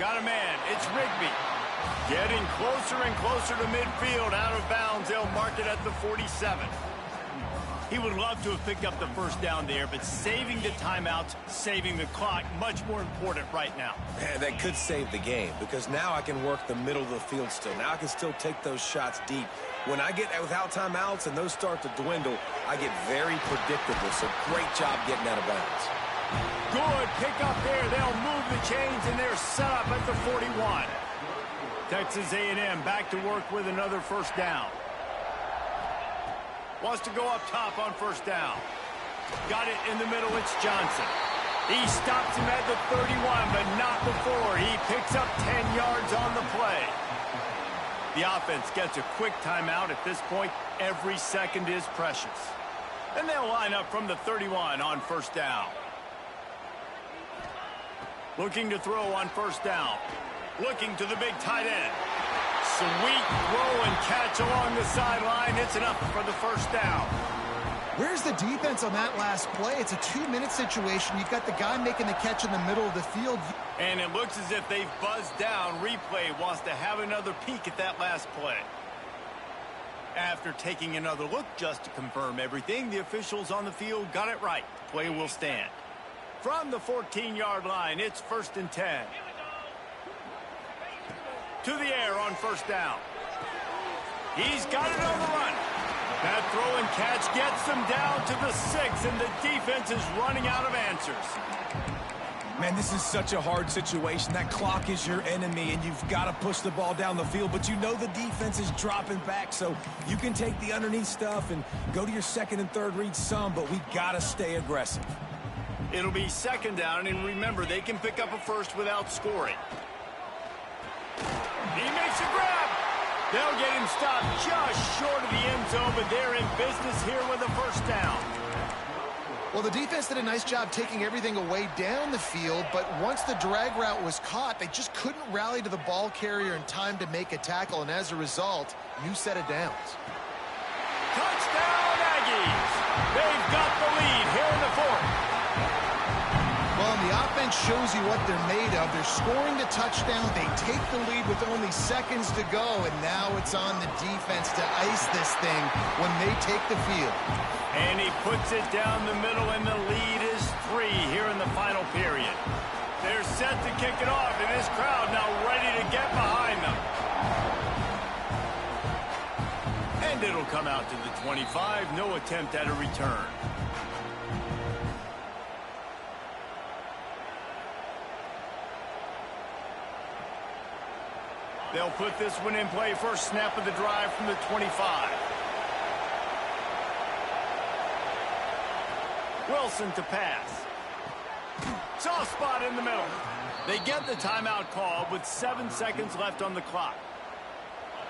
Speaker 3: Got a man, it's Rigby. Getting closer and closer to midfield, out of bounds. They'll mark it at the 47. He would love to have picked up the first down there, but saving the timeouts, saving the clock, much more important right now.
Speaker 4: Man, that could save the game, because now I can work the middle of the field still. Now I can still take those shots deep. When I get without timeouts and those start to dwindle, I get very predictable. So great job getting out of bounds.
Speaker 3: Good pick up there. They'll move the chains, and they're set up at the 41. Texas A&M back to work with another first down. Wants to go up top on first down. Got it in the middle. It's Johnson. He stops him at the 31, but not before. He picks up 10 yards on the play. The offense gets a quick timeout at this point. Every second is precious. And they'll line up from the 31 on first down. Looking to throw on first down. Looking to the big tight end. Sweet throw and catch along the sideline. It's enough for the first down.
Speaker 5: Where's the defense on that last play? It's a 2-minute situation. You've got the guy making the catch in the middle of the field.
Speaker 3: And it looks as if they've buzzed down. Replay wants to have another peek at that last play. After taking another look just to confirm everything, the officials on the field got it right. The play will stand. From the 14-yard line, it's 1st and 10. To the air on first down. He's got it on the run. That throw and catch gets them down to the 6, and the defense is running out of answers.
Speaker 4: Man, this is such a hard situation. That clock is your enemy, and you've got to push the ball down the field, but you know the defense is dropping back, so you can take the underneath stuff and go to your second and third read some, but we got to stay aggressive.
Speaker 3: It'll be second down, and remember, they can pick up a first without scoring. He makes a grab. They'll get him stopped just short of the end zone, but they're in business here with a first down.
Speaker 5: Well, the defense did a nice job taking everything away down the field, but once the drag route was caught, they just couldn't rally to the ball carrier in time to make a tackle, and as a result, new set of downs.
Speaker 3: Touchdown, Aggies! They've got the lead here in the fourth.
Speaker 5: Well, and the offense shows you what they're made of. They're scoring the touchdown. They take the lead with only seconds to go, and now it's on the defense to ice this thing when they take the field.
Speaker 3: And he puts it down the middle, and the lead is 3 here in the final period. They're set to kick it off, and this crowd now ready to get behind them. And it'll come out to the 25. No attempt at a return. They'll put this one in play first snap of the drive from the 25. Wilson to pass. Soft spot in the middle. They get the timeout call with 7 seconds left on the clock.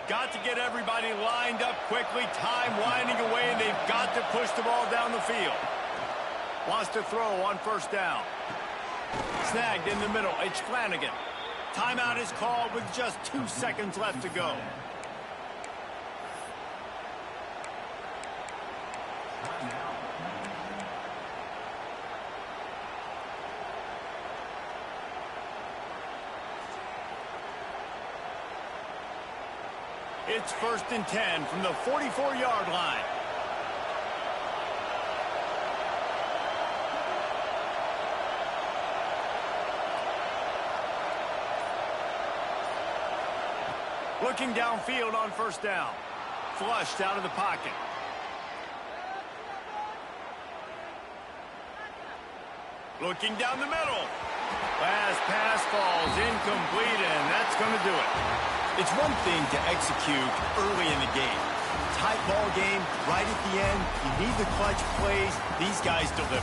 Speaker 3: Got to get everybody lined up quickly. Time winding away, and they've got to push the ball down the field. Wants to throw on first down. Snagged in the middle. It's Flanagan. Timeout is called with just 2 seconds left to go. It's 1st and 10 from the 44-yard line. Looking downfield on first down. Flushed out of the pocket. Looking down the middle. Last pass falls incomplete, and that's going to do it. It's one thing to execute early in the game. Tight ball game, right at the end. You need the clutch plays. These guys deliver.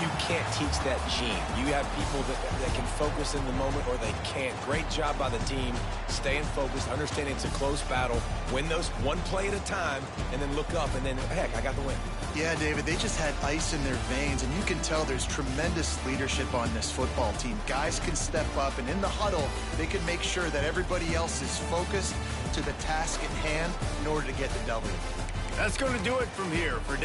Speaker 4: You can't teach that gene. You have people that can focus in the moment or they can't. Great job by the team, staying focused, understanding it's a close battle, win those one play at a time, and then look up, and then, heck, I got the win.
Speaker 5: Yeah, David, they just had ice in their veins, and you can tell there's tremendous leadership on this football team. Guys can step up, and in the huddle, they can make sure that everybody else is focused to the task at hand in order to get the W.
Speaker 3: That's going to do it from here for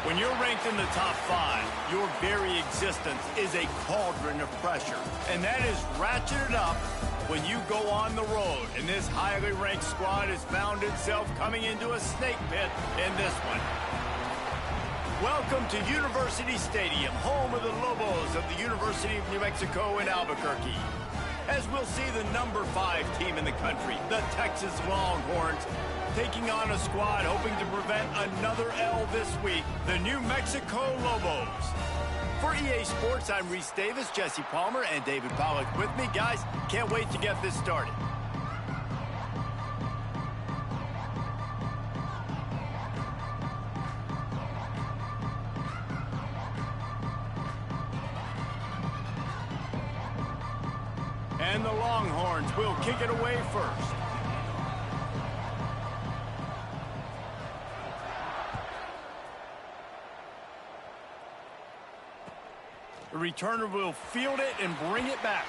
Speaker 3: When you're ranked in the top 5, your very existence is a cauldron of pressure. And that is ratcheted up when you go on the road. And this highly ranked squad has found itself coming into a snake pit in this one. Welcome to University Stadium, home of the Lobos of the University of New Mexico in Albuquerque. As we'll see the number 5 team in the country, the Texas Longhorns, taking on a squad hoping to prevent another L this week, the New Mexico Lobos. For EA Sports, I'm Reese Davis, Jesse Palmer, and David Pollack with me. Guys, can't wait to get this started. And the Longhorns will kick it away first. The returner will field it and bring it back.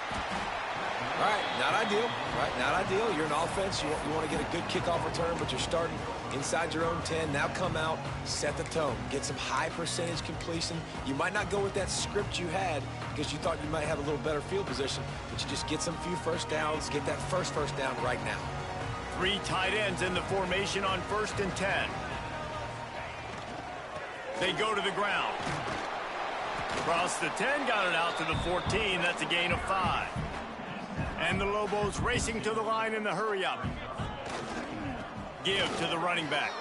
Speaker 4: All right, not ideal. Right, not ideal. You're an offense. You want to get a good kickoff return, but you're starting inside your own 10. Now come out, set the tone. Get some high percentage completion. You might not go with that script you had because you thought you might have a little better field position, but you just get some few first downs. Get that first down right now.
Speaker 3: 3 tight ends in the formation on 1st and 10. They go to the ground. Across the 10, got it out to the 14. That's a gain of 5. And the Lobos racing to the line in the hurry-up. Give to the running back.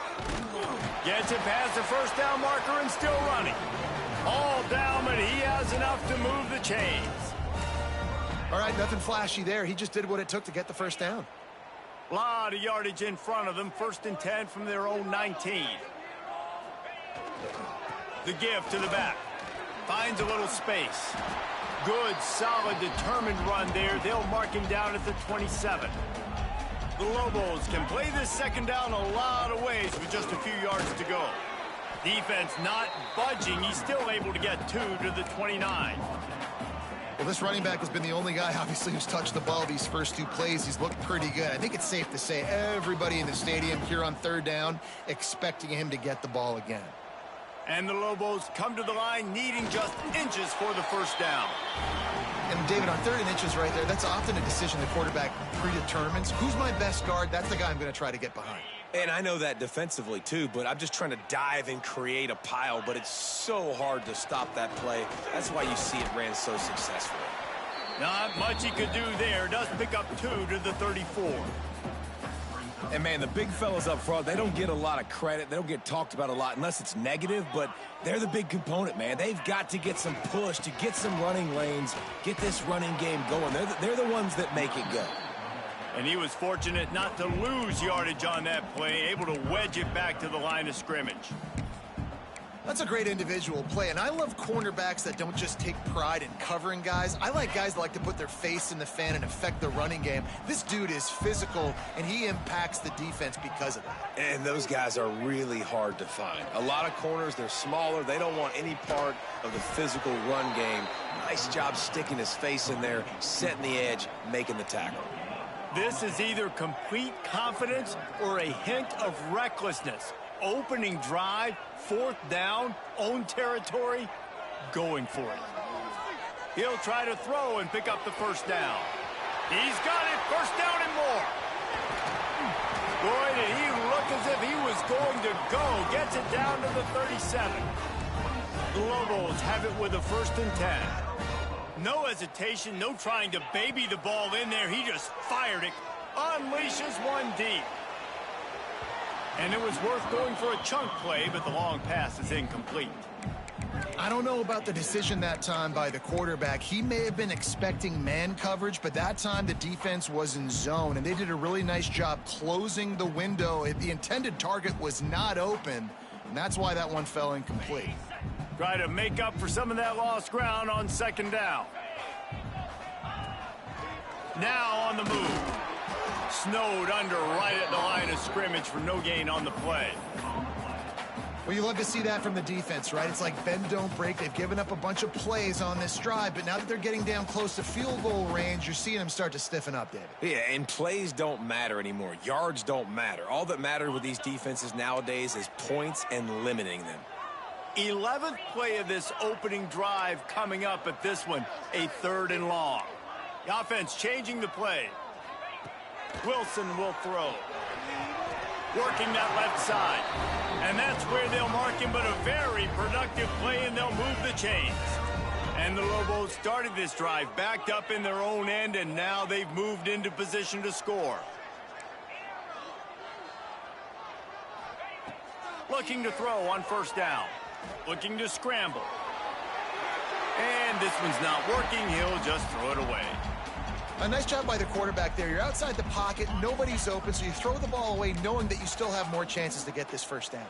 Speaker 3: Gets it past the first down marker and still running. All down, but he has enough to move the chains.
Speaker 5: All right, nothing flashy there. He just did what it took to get the first down.
Speaker 3: A lot of yardage in front of them. 1st and 10 from their own 19. The give to the back. Finds a little space. Good, solid, determined run there. They'll mark him down at the 27. The Lobos can play this second down a lot of ways with just a few yards to go. Defense not budging. He's still able to get 2 to the 29.
Speaker 5: Well, this running back has been the only guy, obviously, who's touched the ball these first 2 plays. He's looked pretty good. I think it's safe to say everybody in the stadium here on 3rd down expecting him to get the ball again.
Speaker 3: And the Lobos come to the line needing just inches for the first down.
Speaker 5: And David, on 3rd and inches right there, that's often a decision the quarterback predetermines. Who's my best guard? That's the guy I'm going to try to get behind.
Speaker 4: And I know that defensively, too, but I'm just trying to dive and create a pile, but it's so hard to stop that play. That's why you see it ran so successfully.
Speaker 3: Not much he could do there. Does pick up 2 to the 34.
Speaker 4: And, man, the big fellas up front, they don't get a lot of credit. They don't get talked about a lot unless it's negative, but they're the big component, man. They've got to get some push, to get some running lanes, get this running game going. They're the ones that make it go.
Speaker 3: And he was fortunate not to lose yardage on that play, able to wedge it back to the line of scrimmage.
Speaker 5: That's a great individual play, and I love cornerbacks that don't just take pride in covering guys. I like guys that like to put their face in the fan and affect the running game. This dude is physical, and he impacts the defense because of that.
Speaker 4: And those guys are really hard to find. A lot of corners, they're smaller. They don't want any part of the physical run game. Nice job sticking his face in there, setting the edge, making the tackle.
Speaker 3: This is either complete confidence or a hint of recklessness. Opening drive, 4th down, own territory, going for it. He'll try to throw and pick up the first down. He's got it, 1st down and more. Boy, did he look as if he was going to go. Gets it down to the 37. The Lobos have it with a 1st and 10. No hesitation, no trying to baby the ball in there. He just fired it, unleashes one deep. And it was worth going for a chunk play, but the long pass is incomplete.
Speaker 5: I don't know about the decision that time by the quarterback. He may have been expecting man coverage, but that time the defense was in zone, and they did a really nice job closing the window. The intended target was not open, and that's why that one fell incomplete.
Speaker 3: Try to make up for some of that lost ground on 2nd down. Now on the move. Snowed under right at the line of scrimmage for no gain on the play.
Speaker 5: Well, you love to see that from the defense, right? It's like bend, don't break. They've given up a bunch of plays on this drive, but now that they're getting down close to field goal range, you're seeing them start to stiffen up, David.
Speaker 4: Yeah, and plays don't matter anymore. Yards don't matter. All that matters with these defenses nowadays is points and limiting them.
Speaker 3: 11th play of this opening drive coming up at this one, a 3rd and long. The offense changing the play. Wilson will throw. Working that left side. And that's where they'll mark him, but a very productive play, and they'll move the chains. And the Lobos started this drive backed up in their own end, and now they've moved into position to score. Looking to throw on 1st down. Looking to scramble. And this one's not working. He'll just throw it away.
Speaker 5: A nice job by the quarterback there. You're outside the pocket. Nobody's open, so you throw the ball away knowing that you still have more chances to get this 1st down.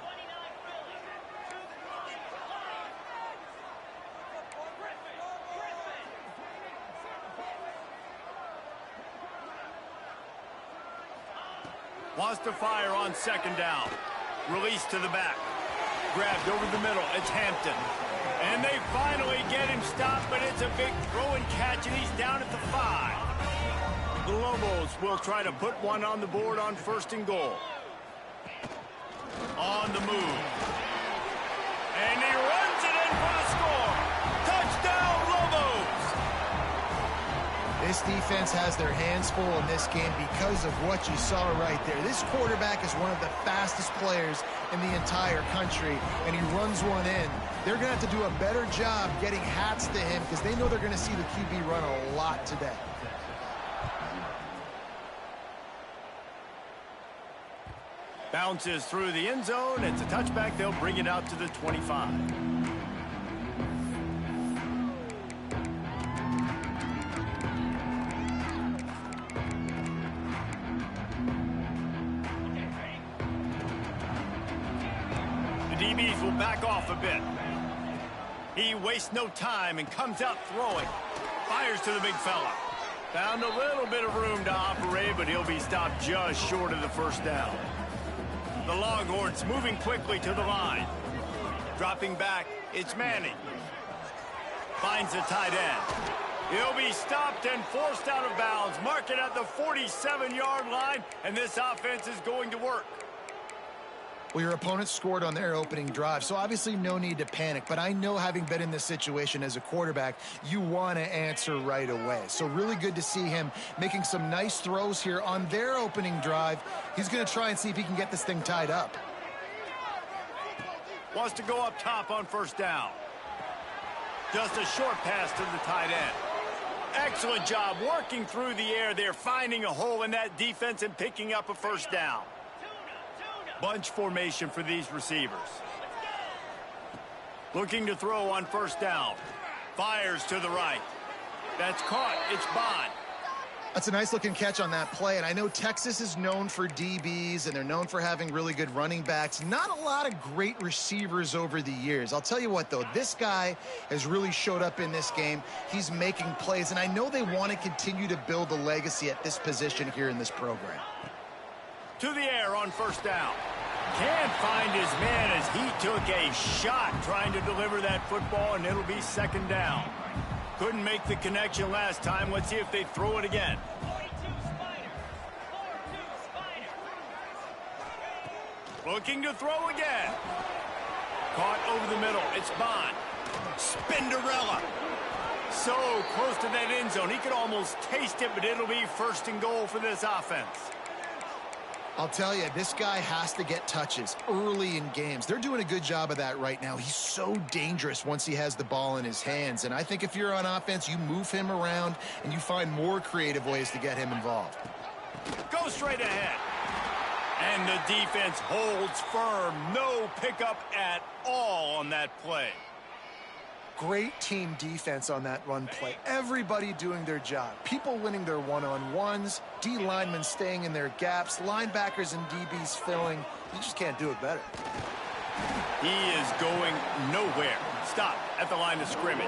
Speaker 3: Wants to fire on 2nd down. Release to the back. Grabbed over the middle. It's Hampton. And they finally get him stopped, but it's a big throw and catch, and he's down at the 5. The Lobos will try to put one on the board on 1st and goal. On the move. And he runs it in for the score. Touchdown, Lobos!
Speaker 5: This defense has their hands full in this game because of what you saw right there. This quarterback is one of the fastest players in the entire country, and he runs one in. They're going to have to do a better job getting hats to him because they know they're going to see the QB run a lot today.
Speaker 3: Bounces through the end zone. It's a touchback. They'll bring it out to the 25. DBs will back off a bit. He wastes no time and comes out throwing. Fires to the big fella. Found a little bit of room to operate, but he'll be stopped just short of the 1st down. The Longhorns moving quickly to the line. Dropping back, it's Manning. Finds the tight end. He'll be stopped and forced out of bounds. Mark it at the 47-yard line, and this offense is going to work.
Speaker 5: Well, your opponent scored on their opening drive, so obviously no need to panic. But I know, having been in this situation as a quarterback, you want to answer right away. So really good to see him making some nice throws here on their opening drive. He's going to try and see if he can get this thing tied up.
Speaker 3: Wants to go up top on 1st down. Just a short pass to the tight end. Excellent job working through the air there, finding a hole in that defense and picking up a 1st down. Bunch formation for these receivers. Looking to throw on 1st down. Fires to the right. That's caught. It's Bond.
Speaker 5: That's a nice-looking catch on that play, and I know Texas is known for DBs, and they're known for having really good running backs. Not a lot of great receivers over the years. I'll tell you what, though, this guy has really showed up in this game. He's making plays, and I know they want to continue to build a legacy at this position here in this program.
Speaker 3: To the air on 1st down. Can't find his man as he took a shot trying to deliver that football, and it'll be 2nd down. Couldn't make the connection last time. Let's see if they throw it again. Looking to throw again. Caught over the middle. It's Bond. Spinderella. So close to that end zone. He could almost taste it, but it'll be 1st and goal for this offense.
Speaker 5: I'll tell you, this guy has to get touches early in games. They're doing a good job of that right now. He's so dangerous once he has the ball in his hands. And I think if you're on offense, you move him around and you find more creative ways to get him involved.
Speaker 3: Go straight ahead. And the defense holds firm. No pickup at all on that play.
Speaker 5: Great team defense on that run play. Everybody doing their job. People winning their one-on-ones, D linemen staying in their gaps, linebackers and DBs filling. You just can't do it better.
Speaker 3: He is going nowhere. Stop at the line of scrimmage.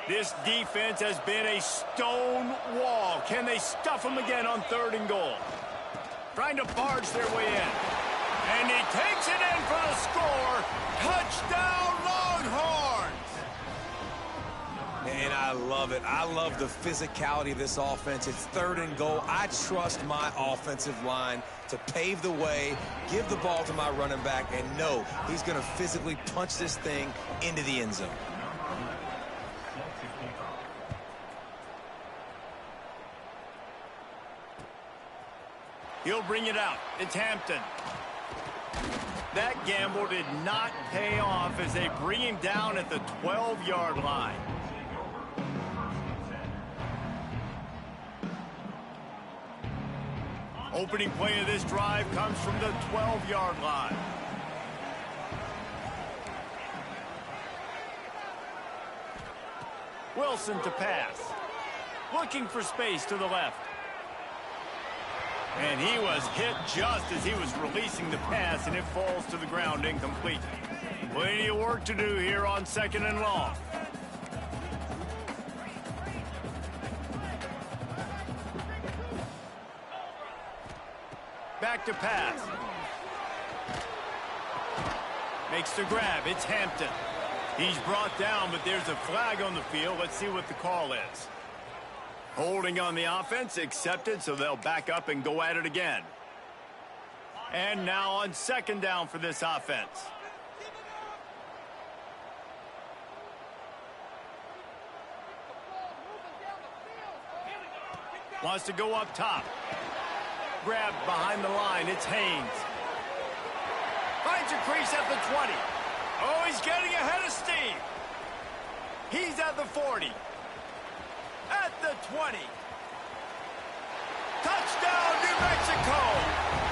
Speaker 3: This defense has been a stone wall. Can they stuff them again on 3rd and goal? Trying to barge their way in. And he takes it in for the score. Touchdown, Longhorns!
Speaker 4: And I love it. I love the physicality of this offense. It's 3rd and goal. I trust my offensive line to pave the way, give the ball to my running back, and know he's going to physically punch this thing into the end zone.
Speaker 3: He'll bring it out. It's Hampton. That gamble did not pay off as they bring him down at the 12-yard line. Opening play of this drive comes from the 12-yard line. Wilson to pass. Looking for space to the left. And he was hit just as he was releasing the pass, and it falls to the ground incomplete. Plenty of work to do here on 2nd and long. Back to pass. Makes the grab. It's Hampton. He's brought down, but there's a flag on the field. Let's see what the call is. Holding on the offense, accepted, so they'll back up and go at it again. And now on 2nd down for this offense. Wants to go up top. Grab behind the line. It's Haynes. Finds a crease at the 20. Oh, he's getting ahead of steam. He's at the 40. At the 20. Touchdown, New Mexico.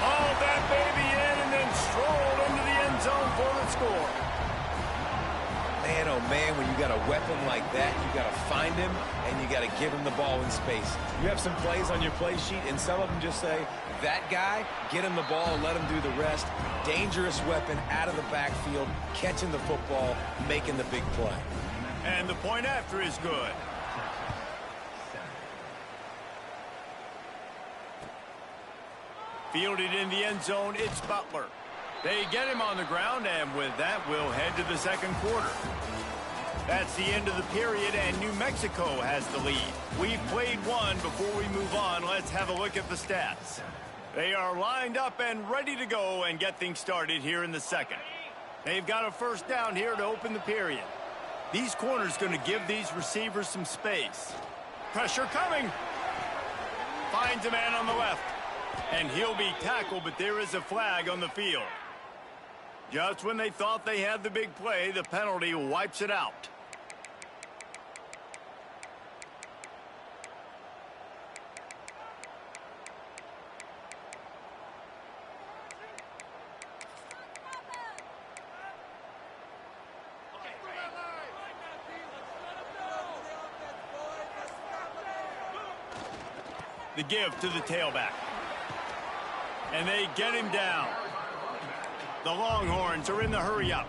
Speaker 3: Oh, that baby in and then strolled into the end zone for the score.
Speaker 4: Man, oh man, when you got a weapon like that, you got to find him and you got to give him the ball in space. You have some plays on your play sheet, and some of them just say, that guy, get him the ball, let him do the rest. Dangerous weapon out of the backfield, catching the football, making the big play.
Speaker 3: And the point after is good. Fielded in the end zone, it's Butler. They get him on the ground, and with that, we'll head to the 2nd quarter. That's the end of the period, and New Mexico has the lead. We've played one. Before we move on, let's have a look at the stats. They are lined up and ready to go and get things started here in the 2nd. They've got a 1st down here to open the period. These corners going to give these receivers some space. Pressure coming. Finds a man on the left. And he'll be tackled, but there is a flag on the field. Just when they thought they had the big play, the penalty wipes it out. The give to the tailback. And they get him down. The Longhorns are in the hurry-up.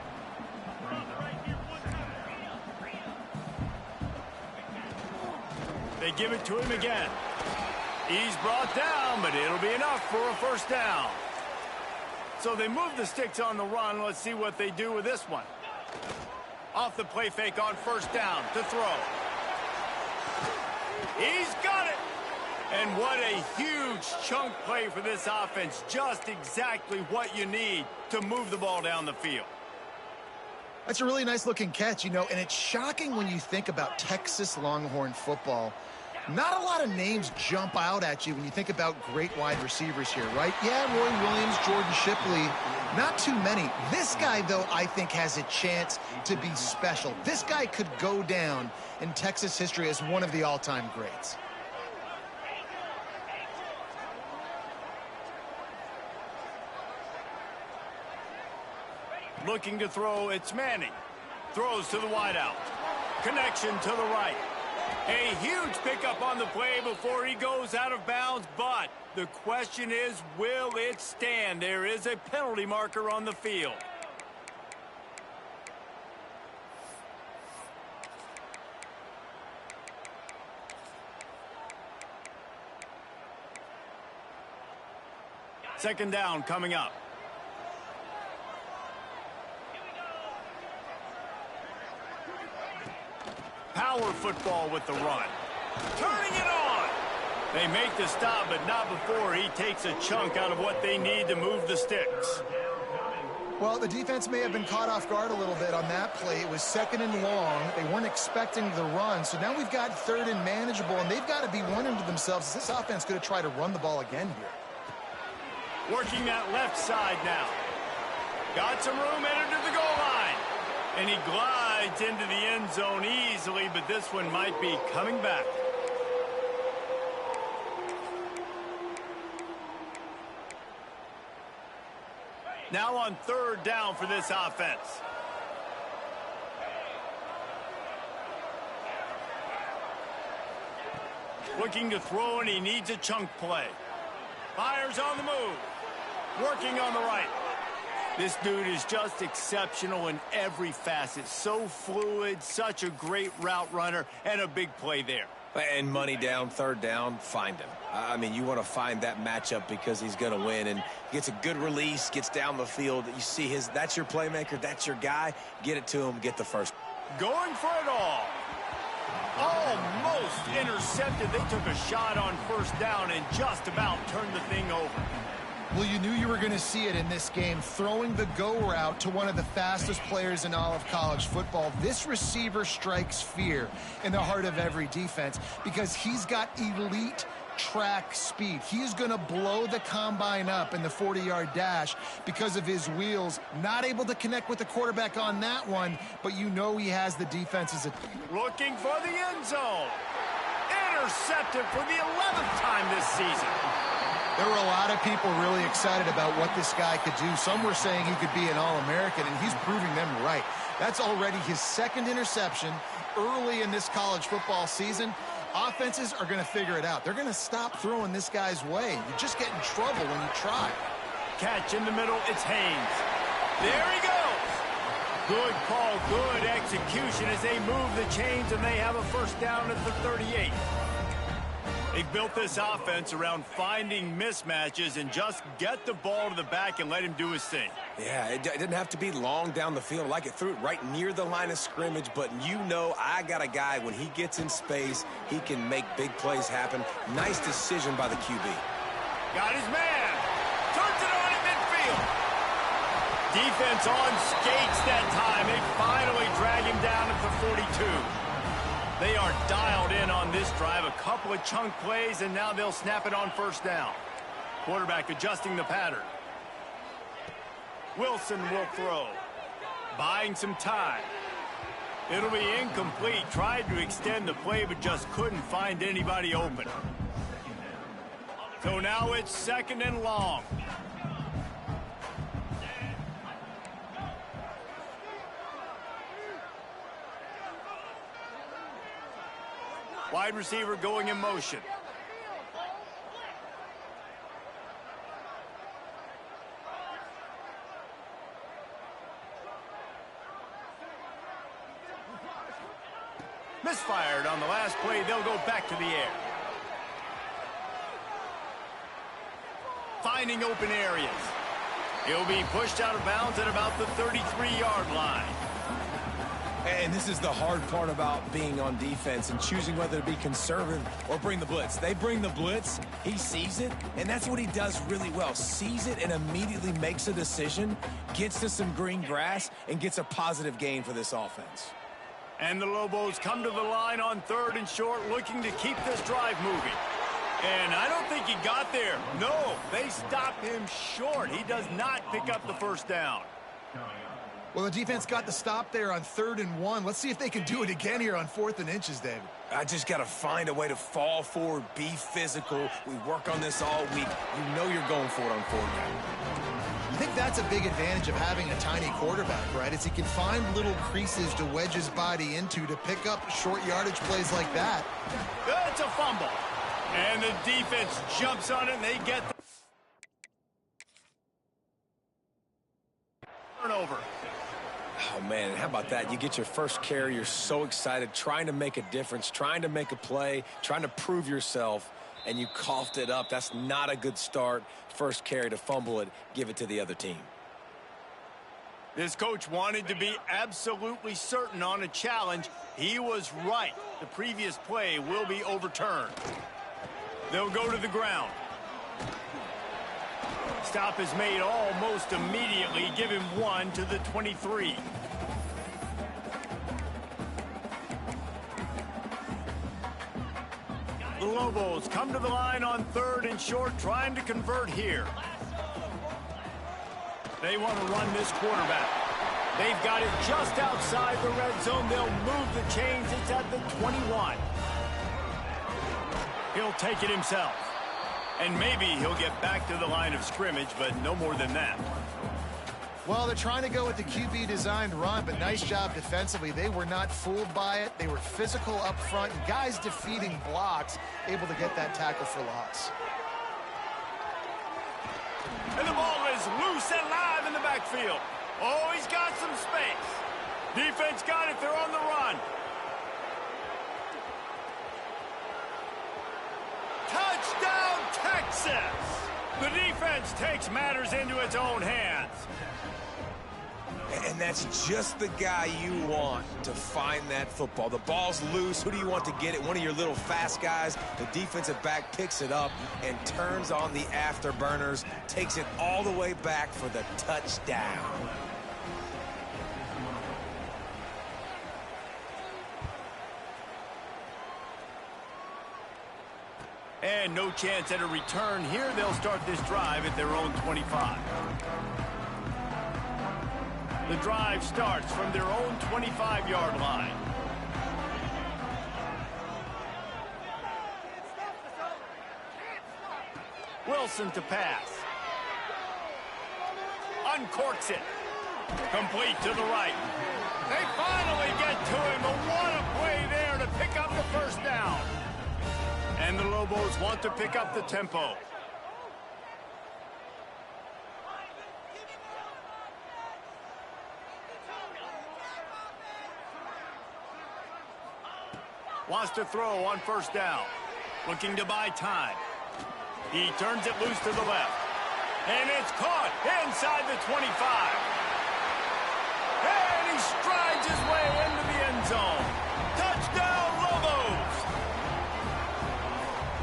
Speaker 3: They give it to him again. He's brought down, but it'll be enough for a 1st down. So they move the sticks on the run. Let's see what they do with this one. Off the play fake on 1st down to throw. He's got it. And what a huge chunk play for this offense. Just exactly what you need to move the ball down the field.
Speaker 5: That's a really nice-looking catch, you know, and it's shocking when you think about Texas Longhorn football. Not a lot of names jump out at you when you think about great wide receivers here, right? Yeah, Roy Williams, Jordan Shipley, not too many. This guy, though, I think has a chance to be special. This guy could go down in Texas history as one of the all-time greats.
Speaker 3: Looking to throw, it's Manning. Throws to the wideout. Connection to the right. A huge pickup on the play before he goes out of bounds, but the question is, will it stand? There is a penalty marker on the field. Second down coming up. power football with the run. Turning it on. They make the stop, but not before he takes a chunk out of what they need to move the sticks.
Speaker 5: Well, the defense may have been caught off guard a little bit on that play. It was 2nd and long. They weren't expecting the run. So now we've got 3rd and manageable, and they've got to be wondering to themselves, is this offense going to try to run the ball again here?
Speaker 3: Working that left side now. Got some room, entered to the goal line. And he glides into the end zone easily, but this one might be coming back. Now on 3rd down for this offense. Looking to throw, and he needs a chunk play. Fires on the move. Working on the right. This dude is just exceptional in every facet. So fluid, such a great route runner, and a big play there.
Speaker 4: And money down, 3rd down, find him. I mean, you want to find that matchup because he's going to win. And gets a good release, gets down the field. You see that's your playmaker, that's your guy. Get it to him, get the first.
Speaker 3: Going for it all. Almost intercepted. They took a shot on 1st down and just about turned the thing over.
Speaker 5: Well, you knew you were going to see it in this game, throwing the go route to one of the fastest players in all of college football. This receiver strikes fear in the heart of every defense because he's got elite track speed. He is going to blow the combine up in the 40-yard dash because of his wheels. Not able to connect with the quarterback on that one, but you know he has the defenses.
Speaker 3: Looking for the end zone. Intercepted for the 11th time this season.
Speaker 5: There were a lot of people really excited about what this guy could do. Some were saying he could be an All-American, and he's proving them right. That's already his 2nd interception early in this college football season. Offenses are going to figure it out. They're going to stop throwing this guy's way. You just get in trouble when you try.
Speaker 3: Catch in the middle, it's Haynes. There he goes. Good call, good execution as they move the chains, and they have a 1st down at the 38. They've built this offense around finding mismatches and just get the ball to the back and let him do his thing.
Speaker 4: Yeah, it didn't have to be long down the field. Like it threw it right near the line of scrimmage, but you know I got a guy, when he gets in space, he can make big plays happen. Nice decision by the QB.
Speaker 3: Got his man. Turns it on in midfield. Defense on skates that time. They finally drag him down at the 42. They are dialed in on this drive. A couple of chunk plays, and now they'll snap it on 1st down. Quarterback adjusting the pattern. Wilson will throw. Buying some time. It'll be incomplete. Tried to extend the play, but just couldn't find anybody open. So now it's 2nd and long. Wide receiver going in motion. Misfired on the last play. They'll go back to the air. Finding open areas. He'll be pushed out of bounds at about the 33-yard line.
Speaker 4: And this is the hard part about being on defense and choosing whether to be conservative or bring the blitz. They bring the blitz, he sees it, and that's what he does really well. Sees it and immediately makes a decision, gets to some green grass, and gets a positive gain for this offense.
Speaker 3: And the Lobos come to the line on 3rd and short, looking to keep this drive moving. And I don't think he got there. No, they stopped him short. He does not pick up the 1st down.
Speaker 5: Well, the defense got the stop there on 3rd and 1. Let's see if they can do it again here on 4th and inches, David.
Speaker 4: I just got to find a way to fall forward, be physical. We work on this all week. You know you're going for it on 4th down.
Speaker 5: I think that's a big advantage of having a tiny quarterback, right? Is he can find little creases to wedge his body into to pick up short yardage plays like that.
Speaker 3: It's a fumble. And the defense jumps on it, and they get the turnover.
Speaker 4: Oh, man, how about that? You get your first carry, you're so excited, trying to make a difference, trying to make a play, trying to prove yourself, and you coughed it up. That's not a good start. First carry to fumble it, give it to the other team.
Speaker 3: This coach wanted to be absolutely certain on a challenge. He was right. The previous play will be overturned. They'll go to the ground. Stop is made almost immediately. Give him 1 to the 23. The Lobos come to the line on 3rd and short, trying to convert here. They want to run this quarterback. They've got it just outside the red zone. They'll move the chains. It's at the 21. He'll take it himself. And maybe he'll get back to the line of scrimmage, but no more than that.
Speaker 5: Well, they're trying to go with the QB-designed run, but nice job defensively. They were not fooled by it. They were physical up front, and guys defeating blocks, able to get that tackle for loss.
Speaker 3: And the ball is loose and live in the backfield. Oh, he's got some space. Defense got it. They're on the run. Touchdown, Texas! The defense takes matters into its own hands.
Speaker 4: And that's just the guy you want to find that football. The ball's loose. Who do you want to get it? One of your little fast guys. The defensive back picks it up and turns on the afterburners, takes it all the way back for the touchdown.
Speaker 3: And no chance at a return here. They'll start this drive at their own 25. The drive starts from their own 25-yard line. Wilson to pass. Uncorks it. Complete to the right. They finally get to him. But what a play there to pick up the first down. And the Lobos want to pick up the tempo. Wants to throw on first down. Looking to buy time. He turns it loose to the left. And it's caught inside the 25. And he strides his way into the end zone. Touchdown, Lobos!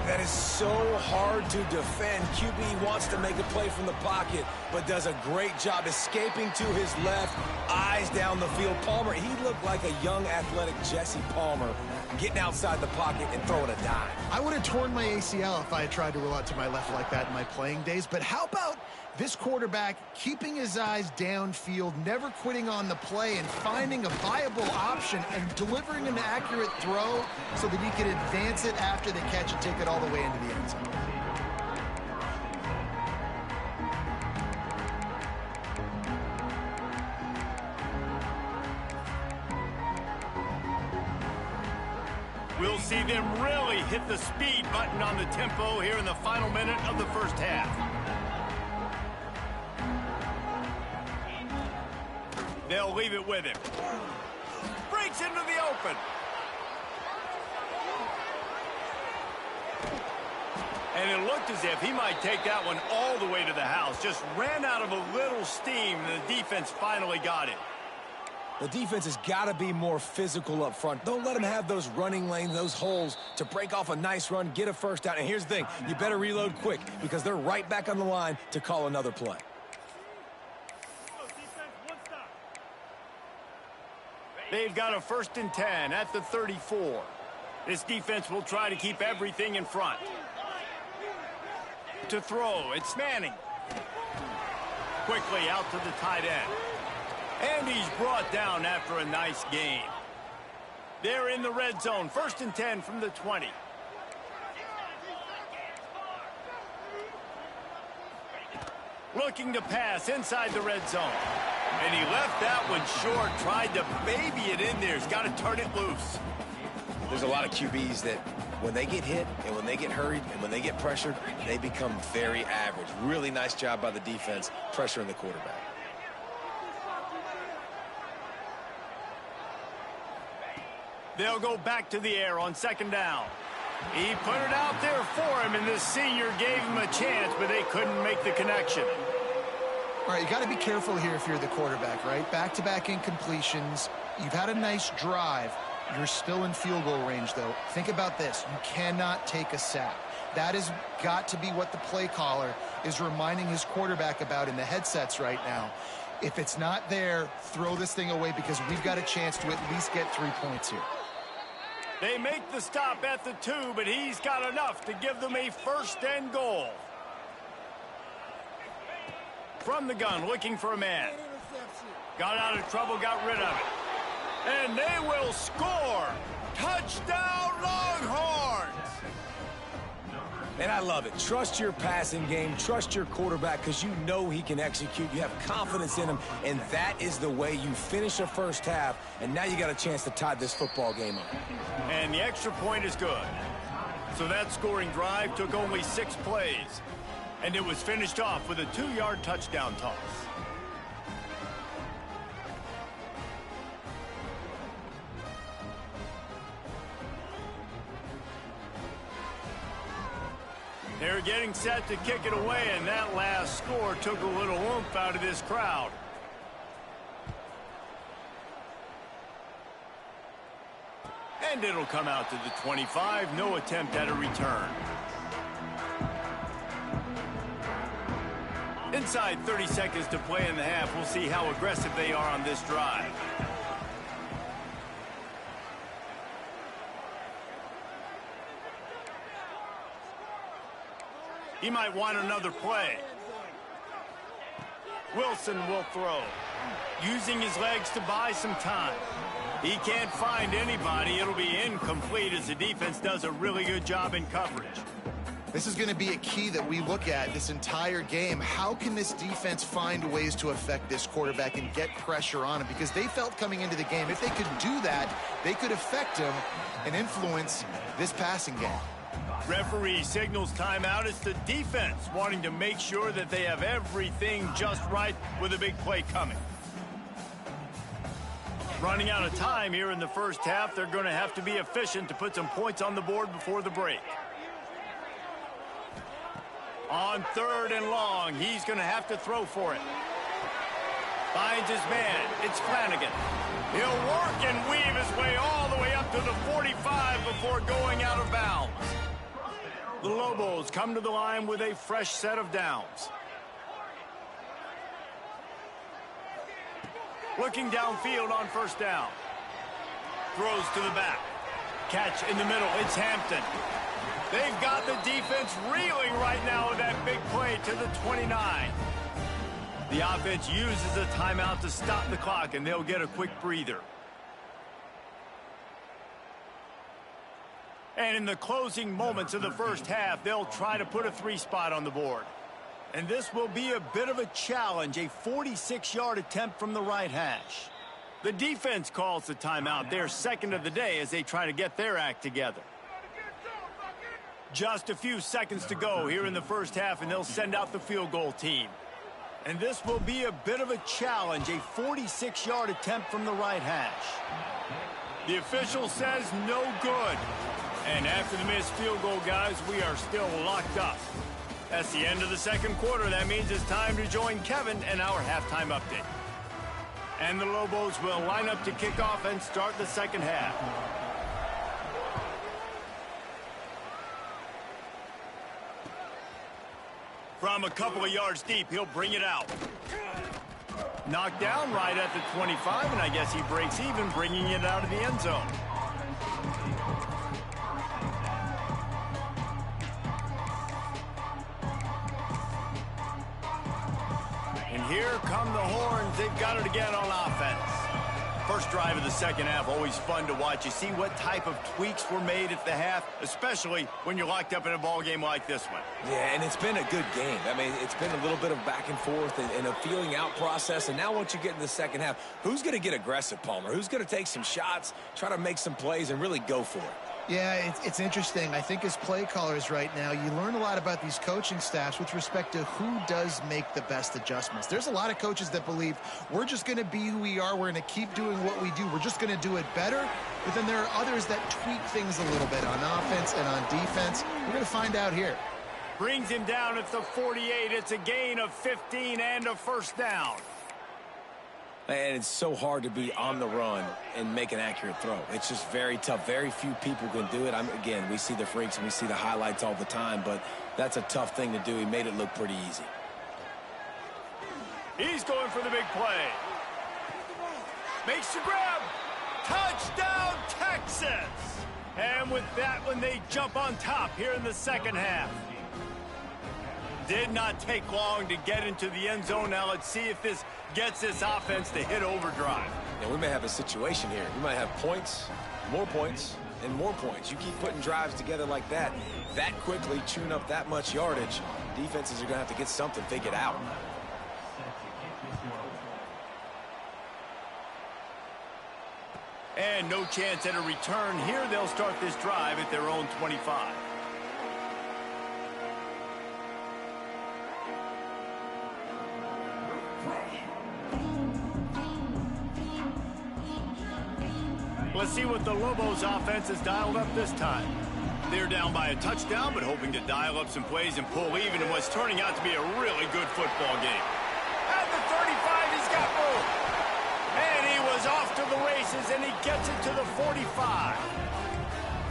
Speaker 4: That is so hard to defend. QB wants to make a play from the pocket, but does a great job escaping to his left, eyes down the field. Palmer, he looked like a young, athletic Jesse Palmer, getting outside the pocket and throwing a dime.
Speaker 5: I would have torn my ACL if I had tried to roll out to my left like that in my playing days, but how about this quarterback keeping his eyes downfield, never quitting on the play, and finding a viable option and delivering an accurate throw so that he can advance it after the catch and take it all the way into the end zone.
Speaker 3: We'll see them really hit the speed button on the tempo here in the final minute of the first half. They'll leave it with him. Breaks into the open. And it looked as if he might take that one all the way to the house. Just ran out of a little steam, and the defense finally got it.
Speaker 4: The defense has got to be more physical up front. Don't let them have those running lanes, those holes to break off a nice run, get a first down. And here's the thing, you better reload quick because they're right back on the line to call another play.
Speaker 3: They've got a 1st and 10 at the 34. This defense will try to keep everything in front. To throw, it's Manning. Quickly out to the tight end. And he's brought down after a nice gain. They're in the red zone. 1st and 10 from the 20. Looking to pass inside the red zone. And he left that one short. Tried to baby it in there. He's got to turn it loose.
Speaker 4: There's a lot of QBs that when they get hit and when they get hurried and when they get pressured, they become very average. Really nice job by the defense pressuring the quarterback.
Speaker 3: They'll go back to the air on 2nd down. He put it out there for him, and this senior gave him a chance, but they couldn't make the connection.
Speaker 5: All right, you got to be careful here if you're the quarterback, right? Back-to-back incompletions. You've had a nice drive. You're still in field goal range, though. Think about this. You cannot take a sack. That has got to be what the play caller is reminding his quarterback about in the headsets right now. If it's not there, throw this thing away because we've got a chance to at least get 3 points here.
Speaker 3: They make the stop at the 2, but he's got enough to give them a 1st and goal. From the gun, looking for a man. Got out of trouble, got rid of it. And they will score. Touchdown, Longhorns!
Speaker 4: And I love it. Trust your passing game. Trust your quarterback because you know he can execute. You have confidence in him, and that is the way you finish a first half, and now you got a chance to tie this football game up.
Speaker 3: And the extra point is good. So that scoring drive took only 6 plays, and it was finished off with a 2-yard touchdown toss. They're getting set to kick it away, and that last score took a little oomph out of this crowd. And it'll come out to the 25. No attempt at a return. Inside 30 seconds to play in the half. We'll see how aggressive they are on this drive. He might want another play. Wilson will throw. Using his legs to buy some time. He can't find anybody. It'll be incomplete as the defense does a really good job in coverage.
Speaker 5: This is going to be a key that we look at this entire game. How can this defense find ways to affect this quarterback and get pressure on him? Because they felt coming into the game, if they could do that, they could affect him and influence this passing game.
Speaker 3: Referee signals timeout. It's the defense wanting to make sure that they have everything just right with a big play coming. Running out of time here in the first half. They're going to have to be efficient to put some points on the board before the break. On 3rd and long, he's going to have to throw for it. Finds his man. It's Flanagan. He'll work and weave his way all the way up to the 45 before going out of bounds. The Lobos come to the line with a fresh set of downs. Looking downfield on 1st down. Throws to the back. Catch in the middle. It's Hampton. They've got the defense reeling right now with that big play to the 29. The offense uses a timeout to stop the clock, and they'll get a quick breather. And in the closing moments of the first half, they'll try to put a 3-spot on the board. And this will be a bit of a challenge, a 46-yard attempt from the right hash. The defense calls the timeout, their 2nd of the day, as they try to get their act together. Just a few seconds to go here in the first half, and they'll send out the field goal team. And this will be a bit of a challenge, a 46-yard attempt from the right hash. The official says no good. And after the missed field goal, guys, we are still locked up. That's the end of the 2nd quarter. That means it's time to join Kevin and our halftime update. And the Lobos will line up to kick off and start the 2nd half. From a couple of yards deep, he'll bring it out. Knocked down right at the 25, and I guess he breaks even, bringing it out of the end zone. And here come the Horns. They've got it again on offense. First drive of the 2nd half, always fun to watch. You see what type of tweaks were made at the half, especially when you're locked up in a ball game like this one.
Speaker 4: Yeah, and it's been a good game. I mean, it's been a little bit of back and forth and a feeling out process. And now once you get in the 2nd half, who's going to get aggressive, Palmer? Who's going to take some shots, try to make some plays, and really go for it?
Speaker 5: Yeah, it's interesting. I think as play callers right now, you learn a lot about these coaching staffs with respect to who does make the best adjustments. There's a lot of coaches that believe we're just going to be who we are. We're going to keep doing what we do. We're just going to do it better. But then there are others that tweak things a little bit on offense and on defense. We're going to find out here.
Speaker 3: Brings him down at the 48. It's a gain of 15 and a first down.
Speaker 4: And it's so hard to be on the run and make an accurate throw. It's just very tough. Very few people can do it. Again, we see the freaks and we see the highlights all the time, but that's a tough thing to do. He made it look pretty easy.
Speaker 3: He's going for the big play. Makes the grab. Touchdown, Texas! And with that one, they jump on top here in the second half. Did not take long to get into the end zone. Now let's see if this gets this offense to hit overdrive.
Speaker 4: And we may have a situation here. We might have points, and more points. You keep putting drives together like that quickly, chewing up that much yardage, defenses are going to have to get something figured out.
Speaker 3: And no chance at a return here. They'll start this drive at their own 25. Let's see what the Lobos offense has dialed up this time. They're down by a touchdown, but hoping to dial up some plays and pull even in what's turning out to be a really good football game. At the 35, he's got room. And he was off to the races, and he gets it to the 45.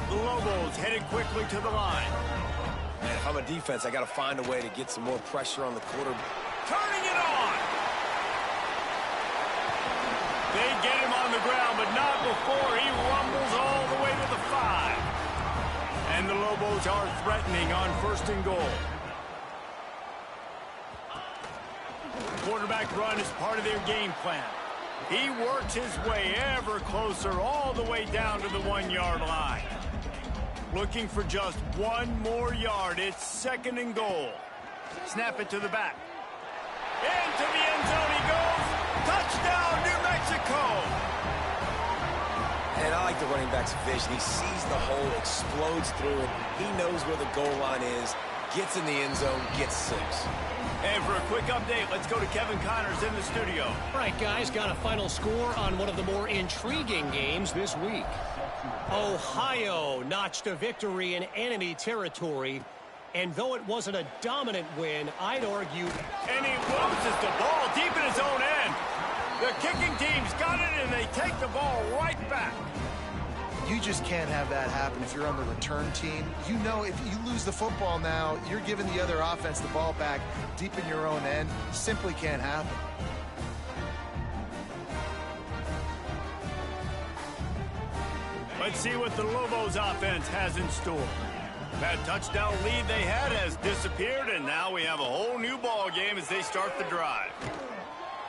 Speaker 3: The Lobos headed quickly to the line.
Speaker 4: Man, if I'm a defense, I got to find a way to get some more pressure on the quarterback.
Speaker 3: Turning it on. They get him on the ground, but not before he rumbles all the way to the 5. And the Lobos are threatening on 1st and goal. Quarterback run is part of their game plan. He works his way ever closer all the way down to the 1-yard line. Looking for just one more yard. It's 2nd and goal. Snap it to the back. Into the end zone he goes. Touchdown, New Mexico!
Speaker 4: And I like the running back's vision. He sees the hole, explodes through it. He knows where the goal line is, gets in the end zone, gets 6.
Speaker 3: And for a quick update, let's go to Kevin Connors in the studio.
Speaker 6: All right, guys, got a final score on one of the more intriguing games this week. Ohio notched a victory in enemy territory. And though it wasn't a dominant win, I'd argue...
Speaker 3: And he loses the ball deep in his own end. The kicking team's got it, and they take the ball right back.
Speaker 5: You just can't have that happen if you're on the return team. You know if you lose the football now, you're giving the other offense the ball back deep in your own end. Simply can't happen.
Speaker 3: Let's see what the Lobos offense has in store. That touchdown lead they had has disappeared, and now we have a whole new ball game as they start the drive.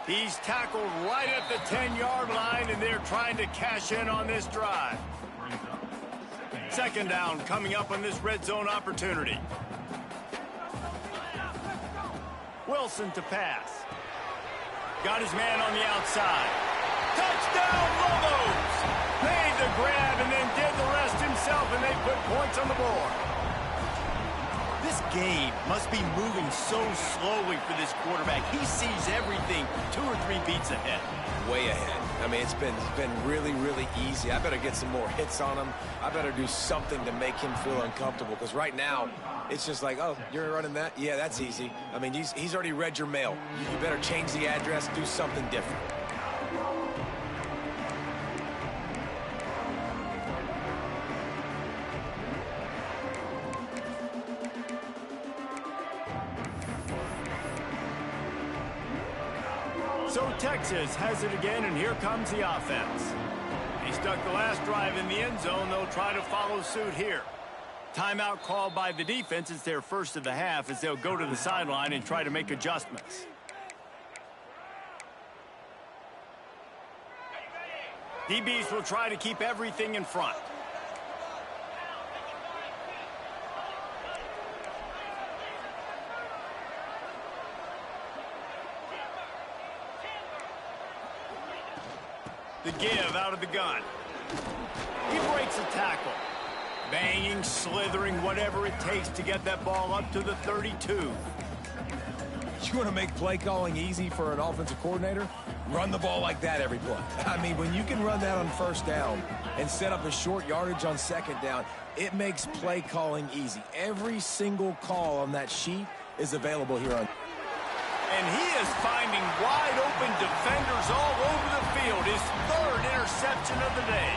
Speaker 3: He's tackled right at the 10-yard line, and they're trying to cash in on this drive. 2nd down coming up on this red zone opportunity. Wilson to pass. Got his man on the outside. Touchdown, Lobos! Made the grab and then did the rest himself, and they put points on the board. This game must be moving so slowly for this quarterback. He sees everything 2 or 3 beats ahead.
Speaker 4: Way ahead. I mean, it's been really, really easy. I better get some more hits on him. I better do something to make him feel uncomfortable, because right now, it's just like, oh, you're running that? Yeah, that's easy. I mean, he's already read your mail. You better change the address, do something different.
Speaker 3: So Texas has it again, and here comes the offense. He stuck the last drive in the end zone. They'll try to follow suit here. Timeout called by the defense. It's their first of the half as they'll go to the sideline and try to make adjustments. DBs will try to keep everything in front. The give out of the gun. He breaks a tackle. Banging, slithering, whatever it takes to get that ball up to the 32.
Speaker 4: You want to make play calling easy for an offensive coordinator? Run the ball like that every play. I mean, when you can run that on first down and set up a short yardage on second down, it makes play calling easy. Every single call on that sheet is available here on.
Speaker 3: And he is finding wide open defenders all over the field. His third interception of the day.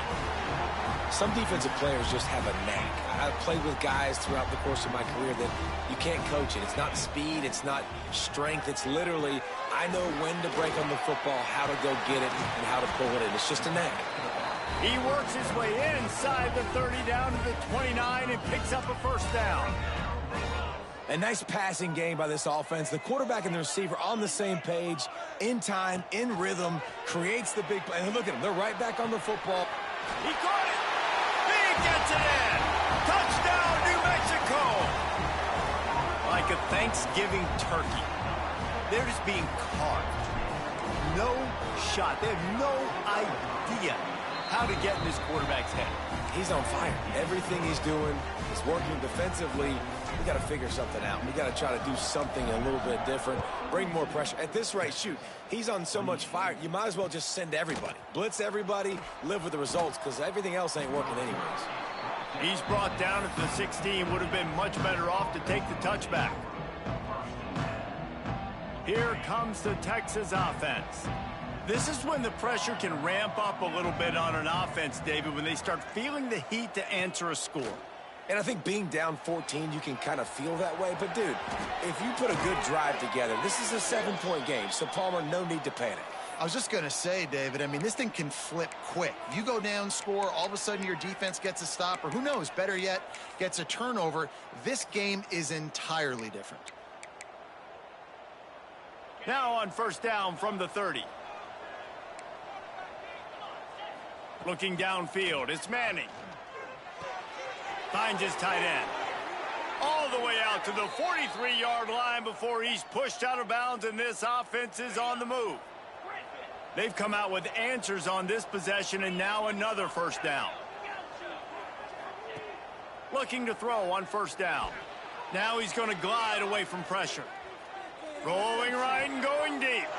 Speaker 4: Some defensive players just have a knack. I've played with guys throughout the course of my career that you can't coach it. It's not speed, it's not strength. It's literally, I know when to break on the football, how to go get it, and how to pull it in. It's just a knack.
Speaker 3: He works his way inside the 30 down to the 29 and picks up a first down.
Speaker 4: A nice passing game by this offense. The quarterback and the receiver on the same page, in time, in rhythm, creates the big play. And look at them. They're right back on the football.
Speaker 3: He caught it. He gets it in. Touchdown, New Mexico. Like a Thanksgiving turkey. They're just being carved. No shot. They have no idea how to get in this quarterback's head.
Speaker 4: He's on fire. Everything he's doing is working defensively. We got to figure something out. We got to try to do something a little bit different, bring more pressure. At this rate, shoot, he's on so much fire, you might as well just send everybody. Blitz everybody, live with the results, because everything else ain't working anyways.
Speaker 3: He's brought down at the 16. Would have been much better off to take the touchback. Here comes the Texas offense. This is when the pressure can ramp up a little bit on an offense, David, when they start feeling the heat to answer a score.
Speaker 4: And I think being down 14, you can kind of feel that way. But, dude, if you put a good drive together, this is a 7-point game. So, Palmer, no need to panic.
Speaker 5: I was just going to say, David, I mean, this thing can flip quick. You go down, score, all of a sudden your defense gets a stop, or who knows, better yet, gets a turnover. This game is entirely different.
Speaker 3: Now on first down from the 30. Looking downfield, it's Manning. Finds his tight end. All the way out to the 43-yard line before he's pushed out of bounds, and this offense is on the move. They've come out with answers on this possession, and now another first down. Looking to throw on first down. Now he's going to glide away from pressure. Rolling right and going deep.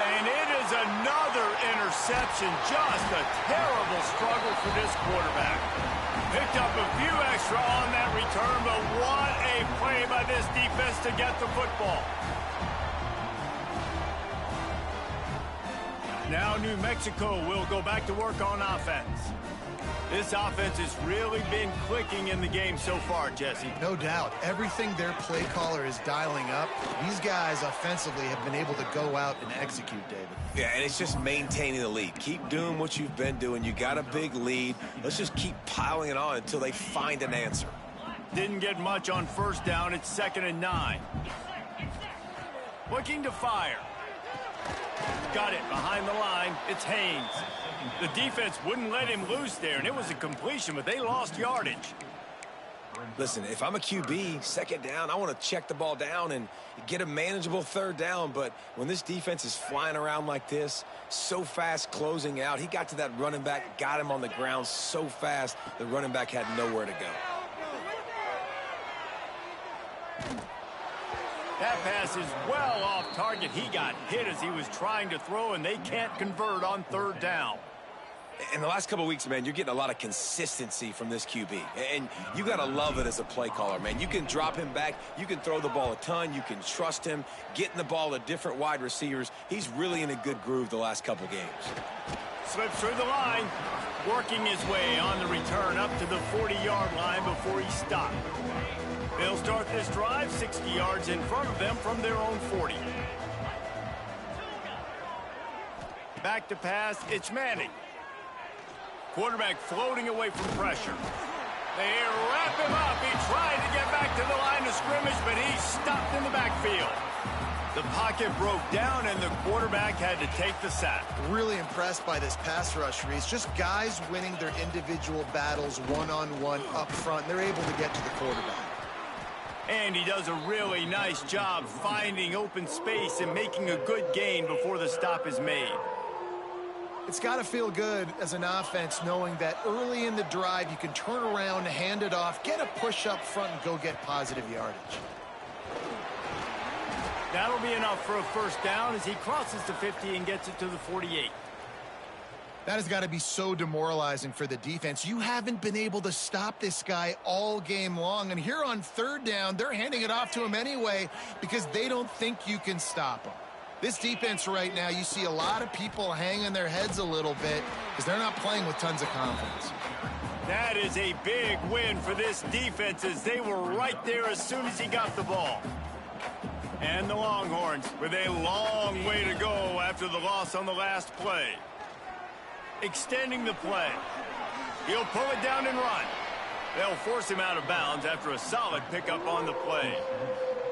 Speaker 3: And it is another interception. Just a terrible struggle for this quarterback. Picked up a few extra on that return, but what a play by this defense to get the football. Now New Mexico will go back to work on offense. This offense has really been clicking in the game so far, Jesse.
Speaker 5: No doubt. Everything their play caller is dialing up, these guys offensively have been able to go out and execute, David.
Speaker 4: Yeah, and it's just maintaining the lead. Keep doing what you've been doing. You got a big lead. Let's just keep piling it on until they find an answer.
Speaker 3: Didn't get much on first down. It's 2nd and 9. Looking to fire. Got it behind the line. It's Haynes. The defense wouldn't let him loose there, and it was a completion, but they lost yardage.
Speaker 4: Listen, if I'm a QB, 2nd down, I want to check the ball down and get a manageable 3rd down. But when this defense is flying around like this, so fast closing out, he got to that running back, got him on the ground so fast, the running back had nowhere to go.
Speaker 3: That pass is well off target. He got hit as he was trying to throw, and they can't convert on 3rd down.
Speaker 4: In the last couple of weeks, man, you're getting a lot of consistency from this QB. And you got to love it as a play caller, man. You can drop him back. You can throw the ball a ton. You can trust him, getting the ball to different wide receivers. He's really in a good groove the last couple games.
Speaker 3: Slips through the line, working his way on the return up to the 40-yard line before he stopped. They'll start this drive 60 yards in front of them from their own 40. Back to pass, it's Manning. Quarterback floating away from pressure. They wrap him up. He tried to get back to the line of scrimmage, but he's stopped in the backfield. The pocket broke down, and the quarterback had to take the sack.
Speaker 5: Really impressed by this pass rush, Reese. Just guys winning their individual battles one-on-one up front. They're able to get to the quarterback.
Speaker 3: And he does a really nice job finding open space and making a good gain before the stop is made.
Speaker 5: It's got to feel good as an offense knowing that early in the drive you can turn around, hand it off, get a push up front, and go get positive yardage.
Speaker 3: That'll be enough for a first down as he crosses the 50 and gets it to the 48.
Speaker 5: That has got to be so demoralizing for the defense. You haven't been able to stop this guy all game long. And here on third down, they're handing it off to him anyway because they don't think you can stop him. This defense right now, you see a lot of people hanging their heads a little bit because they're not playing with tons of confidence.
Speaker 3: That is a big win for this defense as they were right there as soon as he got the ball. And the Longhorns with a long way to go after the loss on the last play. Extending the play. He'll pull it down and run. They'll force him out of bounds after a solid pickup on the play.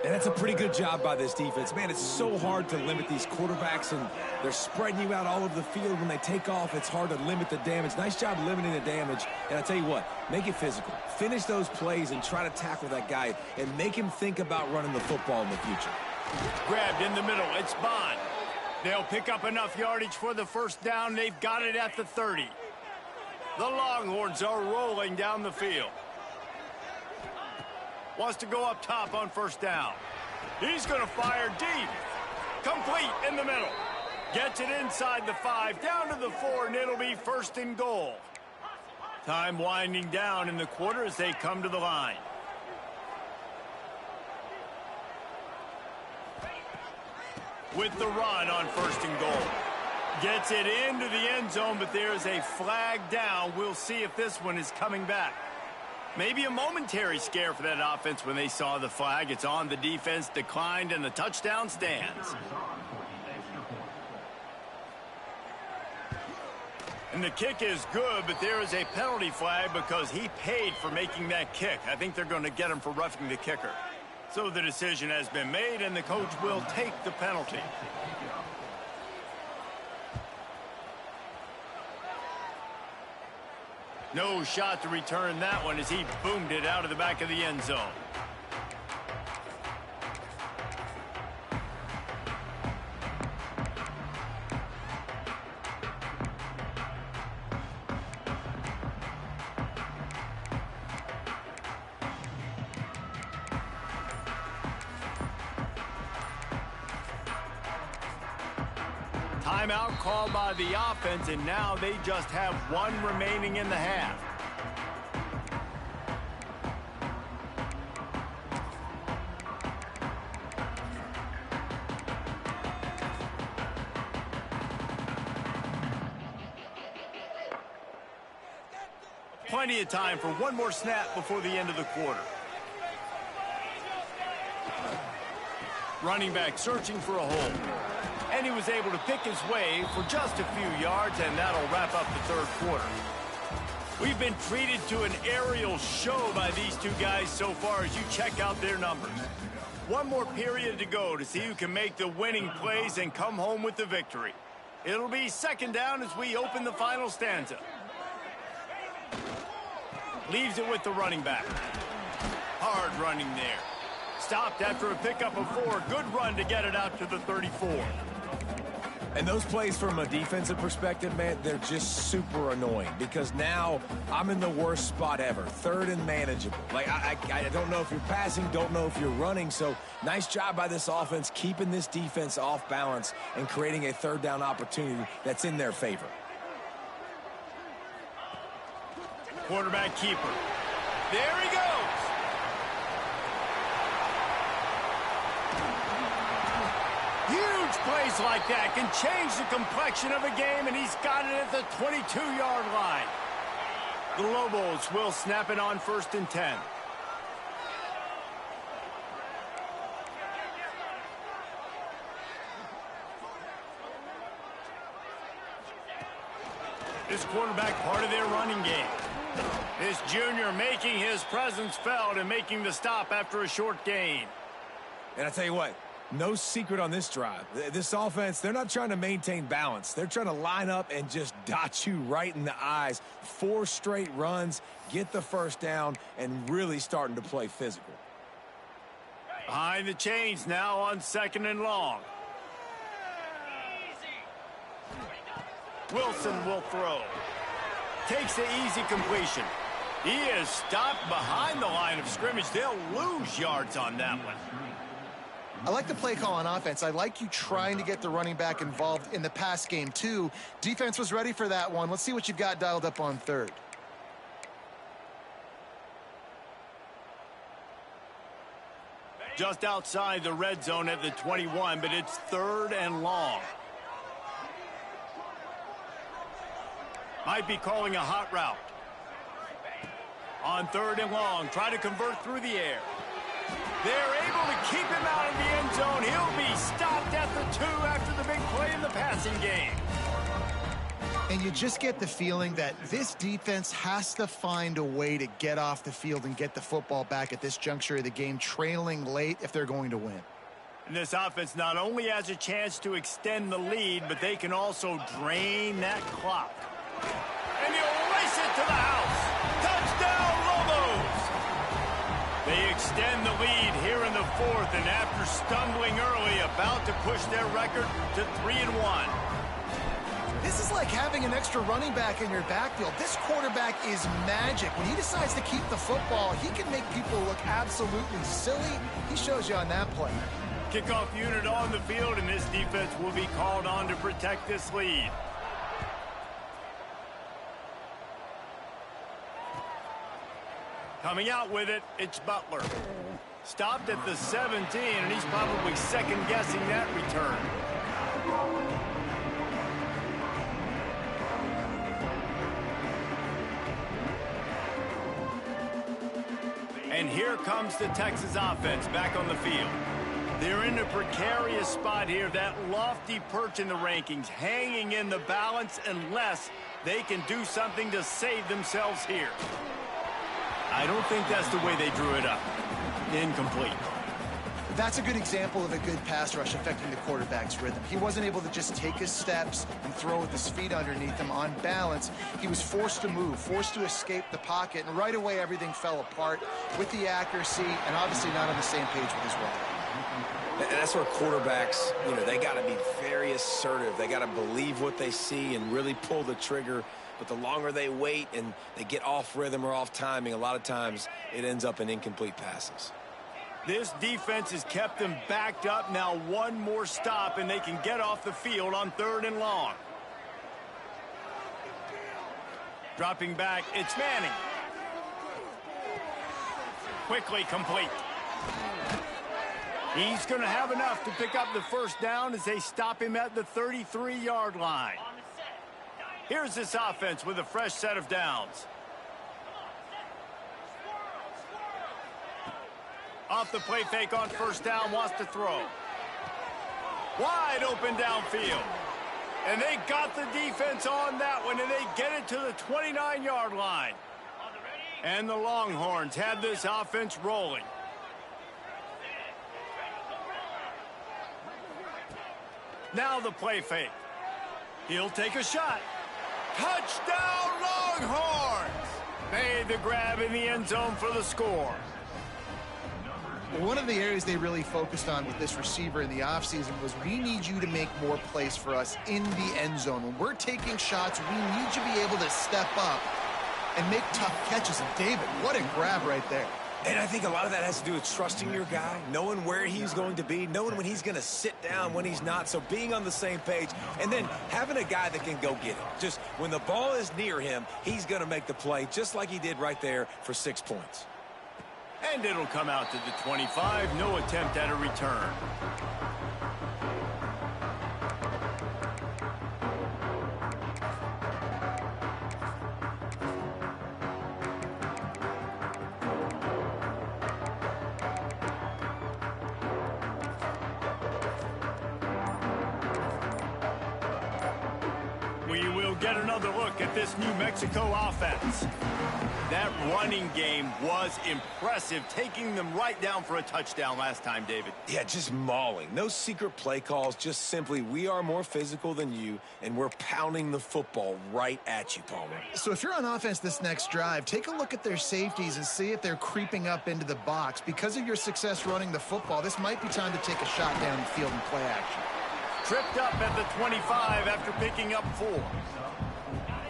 Speaker 4: And that's a pretty good job by this defense. Man, it's so hard to limit these quarterbacks, and they're spreading you out all over the field. When they take off, it's hard to limit the damage. Nice job limiting the damage. And I tell you what, make it physical. Finish those plays and try to tackle that guy and make him think about running the football in the future.
Speaker 3: Grabbed in the middle. It's Bond. They'll pick up enough yardage for the first down. They've got it at the 30. The Longhorns are rolling down the field. Wants to go up top on first down. He's going to fire deep. Complete in the middle. Gets it inside the 5, down to the 4, and it'll be first and goal. Time winding down in the quarter as they come to the line. With the run on first and goal. Gets it into the end zone, but there's a flag down. We'll see if this one is coming back. Maybe a momentary scare for that offense when they saw the flag. It's on the defense, declined, and the touchdown stands. And the kick is good, but there is a penalty flag because he paid for making that kick. I think they're going to get him for roughing the kicker. So the decision has been made, and the coach will take the penalty. No shot to return that one as he boomed it out of the back of the end zone. Timeout called by the offense, and now they just have one remaining in the half. Plenty of time for one more snap before the end of the quarter. Running back searching for a hole. And he was able to pick his way for just a few yards, and that'll wrap up the third quarter. We've been treated to an aerial show by these two guys so far as you check out their numbers. One more period to go to see who can make the winning plays and come home with the victory. It'll be second down as we open the final stanza. Leaves it with the running back. Hard running there. Stopped after a pickup of 4. Good run to get it out to the 34.
Speaker 4: And those plays from a defensive perspective, man, they're just super annoying because now I'm in the worst spot ever. Third and manageable. Like, I don't know if you're passing, don't know if you're running. So nice job by this offense keeping this defense off balance and creating a third down opportunity that's in their favor.
Speaker 3: Quarterback keeper. There he goes. Huge plays like that can change the complexion of a game, and he's got it at the 22-yard line. The Lobos will snap it on first and 10. This quarterback part of their running game. This junior making his presence felt and making the stop after a short gain.
Speaker 4: And I tell you what, no secret on this drive. This offense, they're not trying to maintain balance. They're trying to line up and just dot you right in the eyes. 4 straight runs, get the first down, and really starting to play physical.
Speaker 3: Behind the chains now on second and long. Wilson will throw. Takes the easy completion. He is stopped behind the line of scrimmage. They'll lose yards on that one.
Speaker 5: I like the play call on offense. I like you trying to get the running back involved in the pass game, too. Defense was ready for that one. Let's see what you've got dialed up on third.
Speaker 3: Just outside the red zone at the 21, but it's 3rd and long. Might be calling a hot route. On 3rd and long, try to convert through the air. They're able to keep him out of the end zone. He'll be stopped at the 2 after the big play in the passing game.
Speaker 5: And you just get the feeling that this defense has to find a way to get off the field and get the football back at this juncture of the game, trailing late if they're going to win.
Speaker 3: And this offense not only has a chance to extend the lead, but they can also drain that clock. And he'll race it to the house. Touchdown, Lobos! They extend the lead here in the 4th, and after stumbling early, about to push their record to 3-1.
Speaker 5: This is like having an extra running back in your backfield. This quarterback is magic. When he decides to keep the football, he can make people look absolutely silly. He shows you on that play.
Speaker 3: Kickoff unit on the field, and this defense will be called on to protect this lead. Coming out with it, it's Butler. Stopped at the 17, and he's probably second-guessing that return. And here comes the Texas offense back on the field. They're in a precarious spot here, that lofty perch in the rankings, hanging in the balance unless they can do something to save themselves here. I don't think that's the way they drew it up. Incomplete.
Speaker 5: That's a good example of a good pass rush affecting the quarterback's rhythm. He wasn't able to just take his steps and throw with his feet underneath him on balance. He was forced to move, forced to escape the pocket, and right away everything fell apart with the accuracy and obviously not on the same page with his run.
Speaker 4: And that's where quarterbacks, they got to be very assertive. They got to believe what they see and really pull the trigger. But the longer they wait and they get off rhythm or off timing, a lot of times it ends up in incomplete passes.
Speaker 3: This defense has kept them backed up. Now one more stop, and they can get off the field on 3rd and long. Dropping back, it's Manning. Quickly complete. He's going to have enough to pick up the first down as they stop him at the 33-yard line. Here's this offense with a fresh set of downs. Off the play fake on first down, wants to throw. Wide open downfield. And they got the defense on that one, and they get it to the 29-yard line. And the Longhorns have this offense rolling. Now the play fake. He'll take a shot. Touchdown, Longhorns! Made the grab in the end zone for the score.
Speaker 5: One of the areas they really focused on with this receiver in the offseason was we need you to make more plays for us in the end zone. When we're taking shots, we need you to be able to step up and make tough catches. And David, what a grab right there.
Speaker 4: And I think a lot of that has to do with trusting your guy, knowing where he's going to be, knowing when he's going to sit down, when he's not. So being on the same page, and then having a guy that can go get it. Just when the ball is near him, he's going to make the play, just like he did right there for 6 points.
Speaker 3: And it'll come out to the 25. No attempt at a return. We will get another look at this New Mexico offense. That running game was impressive, taking them right down for a touchdown last time, David.
Speaker 4: Yeah, just mauling. No secret play calls, just simply we are more physical than you, and we're pounding the football right at you, Palmer.
Speaker 5: So if you're on offense this next drive, take a look at their safeties and see if they're creeping up into the box. Because of your success running the football, this might be time to take a shot down the field and play action.
Speaker 3: Tripped up at the 25 after picking up 4.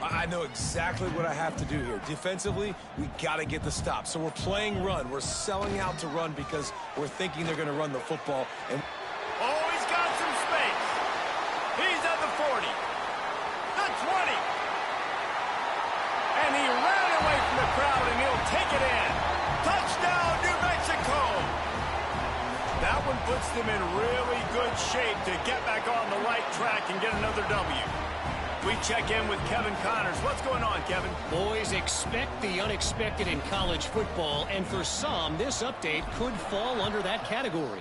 Speaker 4: I know exactly what I have to do here. Defensively, we got to get the stop. So we're playing run. We're selling out to run because we're thinking they're going to run the football. And
Speaker 3: oh, he's got some space. He's at the 40, the 20. And he ran away from the crowd, and he'll take it in. Touchdown, New Mexico. That one puts them in really good shape to get back on the right track and get another W. We check in with Kevin Connors. What's going on, Kevin?
Speaker 6: Boys, expect the unexpected in college football, and for some, this update could fall under that category.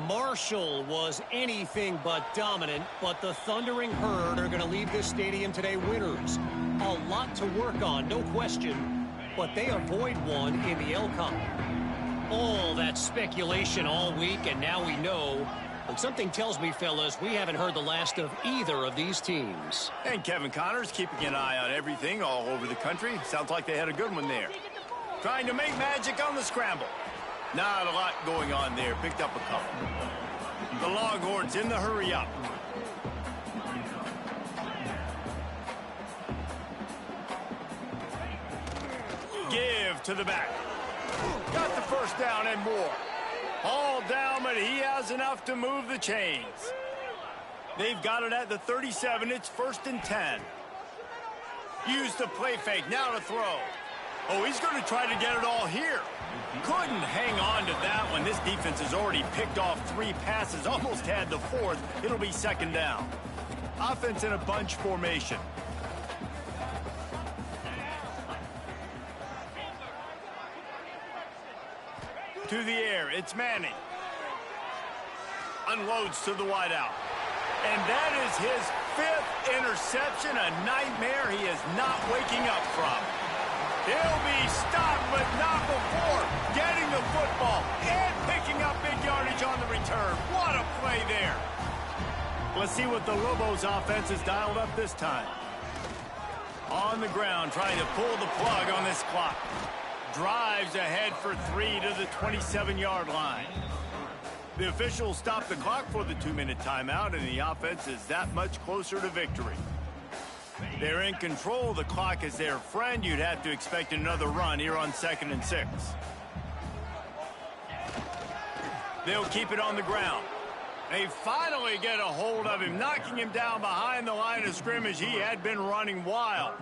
Speaker 6: Marshall was anything but dominant, but the Thundering Herd are going to leave this stadium today winners. A lot to work on, no question, but they avoid one in the L-Cup. All that speculation all week, and now we know. But something tells me, fellas, we haven't heard the last of either of these teams.
Speaker 3: And Kevin Connors keeping an eye on everything all over the country. Sounds like they had a good one there. Trying to make magic on the scramble. Not a lot going on there. Picked up a couple. The Longhorns in the hurry up. Give to the back. Got the first down and more. All down, but he has enough to move the chains. They've got it at the 37. It's 1st and 10. Use the play fake. Now to throw. Oh, he's going to try to get it all here. Couldn't hang on to that one. This defense has already picked off 3 passes. Almost had the 4th. It'll be 2nd down. Offense in a bunch formation. To the air, it's Manning. Unloads to the wideout. And that is his 5th interception, a nightmare he is not waking up from. He'll be stopped, but not before getting the football and picking up big yardage on the return. What a play there. Let's see what the Lobos offense has dialed up this time. On the ground, trying to pull the plug on this clock. Drives ahead for 3 to the 27-yard line. The officials stop the clock for the 2-minute timeout, and the offense is that much closer to victory. They're in control. The clock is their friend. You'd have to expect another run here on 2nd and 6. They'll keep it on the ground. They finally get a hold of him, knocking him down behind the line of scrimmage. He had been running wild.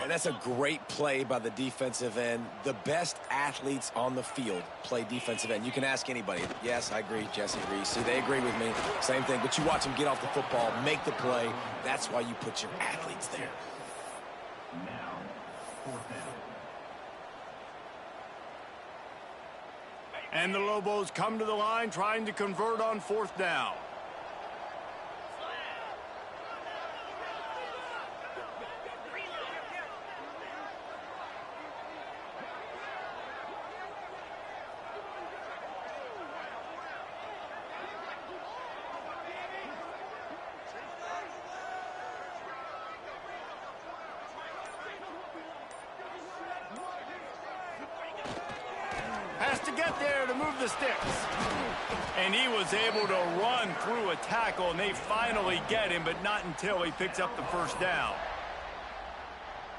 Speaker 4: And that's a great play by the defensive end. The best athletes on the field play defensive end. You can ask anybody. Yes, I agree. Jesse agrees. See, they agree with me. Same thing. But you watch them get off the football, make the play. That's why you put your athletes there.
Speaker 3: And the Lobos come to the line trying to convert on 4th down. Has to get there to move the sticks. And he was able to run through a tackle, and they finally get him, but not until he picks up the 1st down.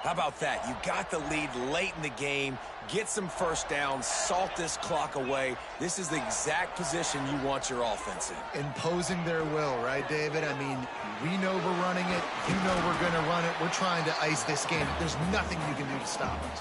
Speaker 4: How about that? You got the lead late in the game. Get some 1st downs. Salt this clock away. This is the exact position you want your offense in.
Speaker 5: Imposing their will, right, David? I mean, we know we're running it. You know we're going to run it. We're trying to ice this game. There's nothing you can do to stop us.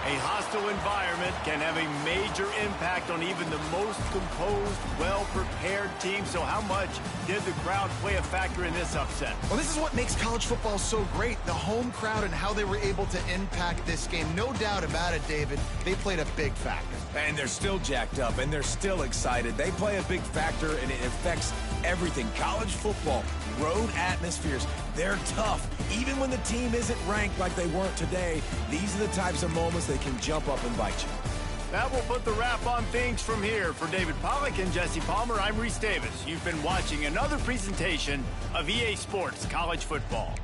Speaker 3: A hostile environment can have a major impact on even the most composed, well-prepared team. So how much did the crowd play a factor in this upset?
Speaker 5: Well, this is what makes college football so great, the home crowd and how they were able to impact this game. No doubt about it, David. They played a big factor.
Speaker 4: And they're still jacked up, and they're still excited. They play a big factor, and it affects everything. College football, road atmospheres, they're tough. Even when the team isn't ranked like they weren't today, these are the types of moments they can jump up and bite you.
Speaker 3: That will put the wrap on things from here. For David Pollack and Jesse Palmer, I'm Reese Davis. You've been watching another presentation of EA Sports College Football.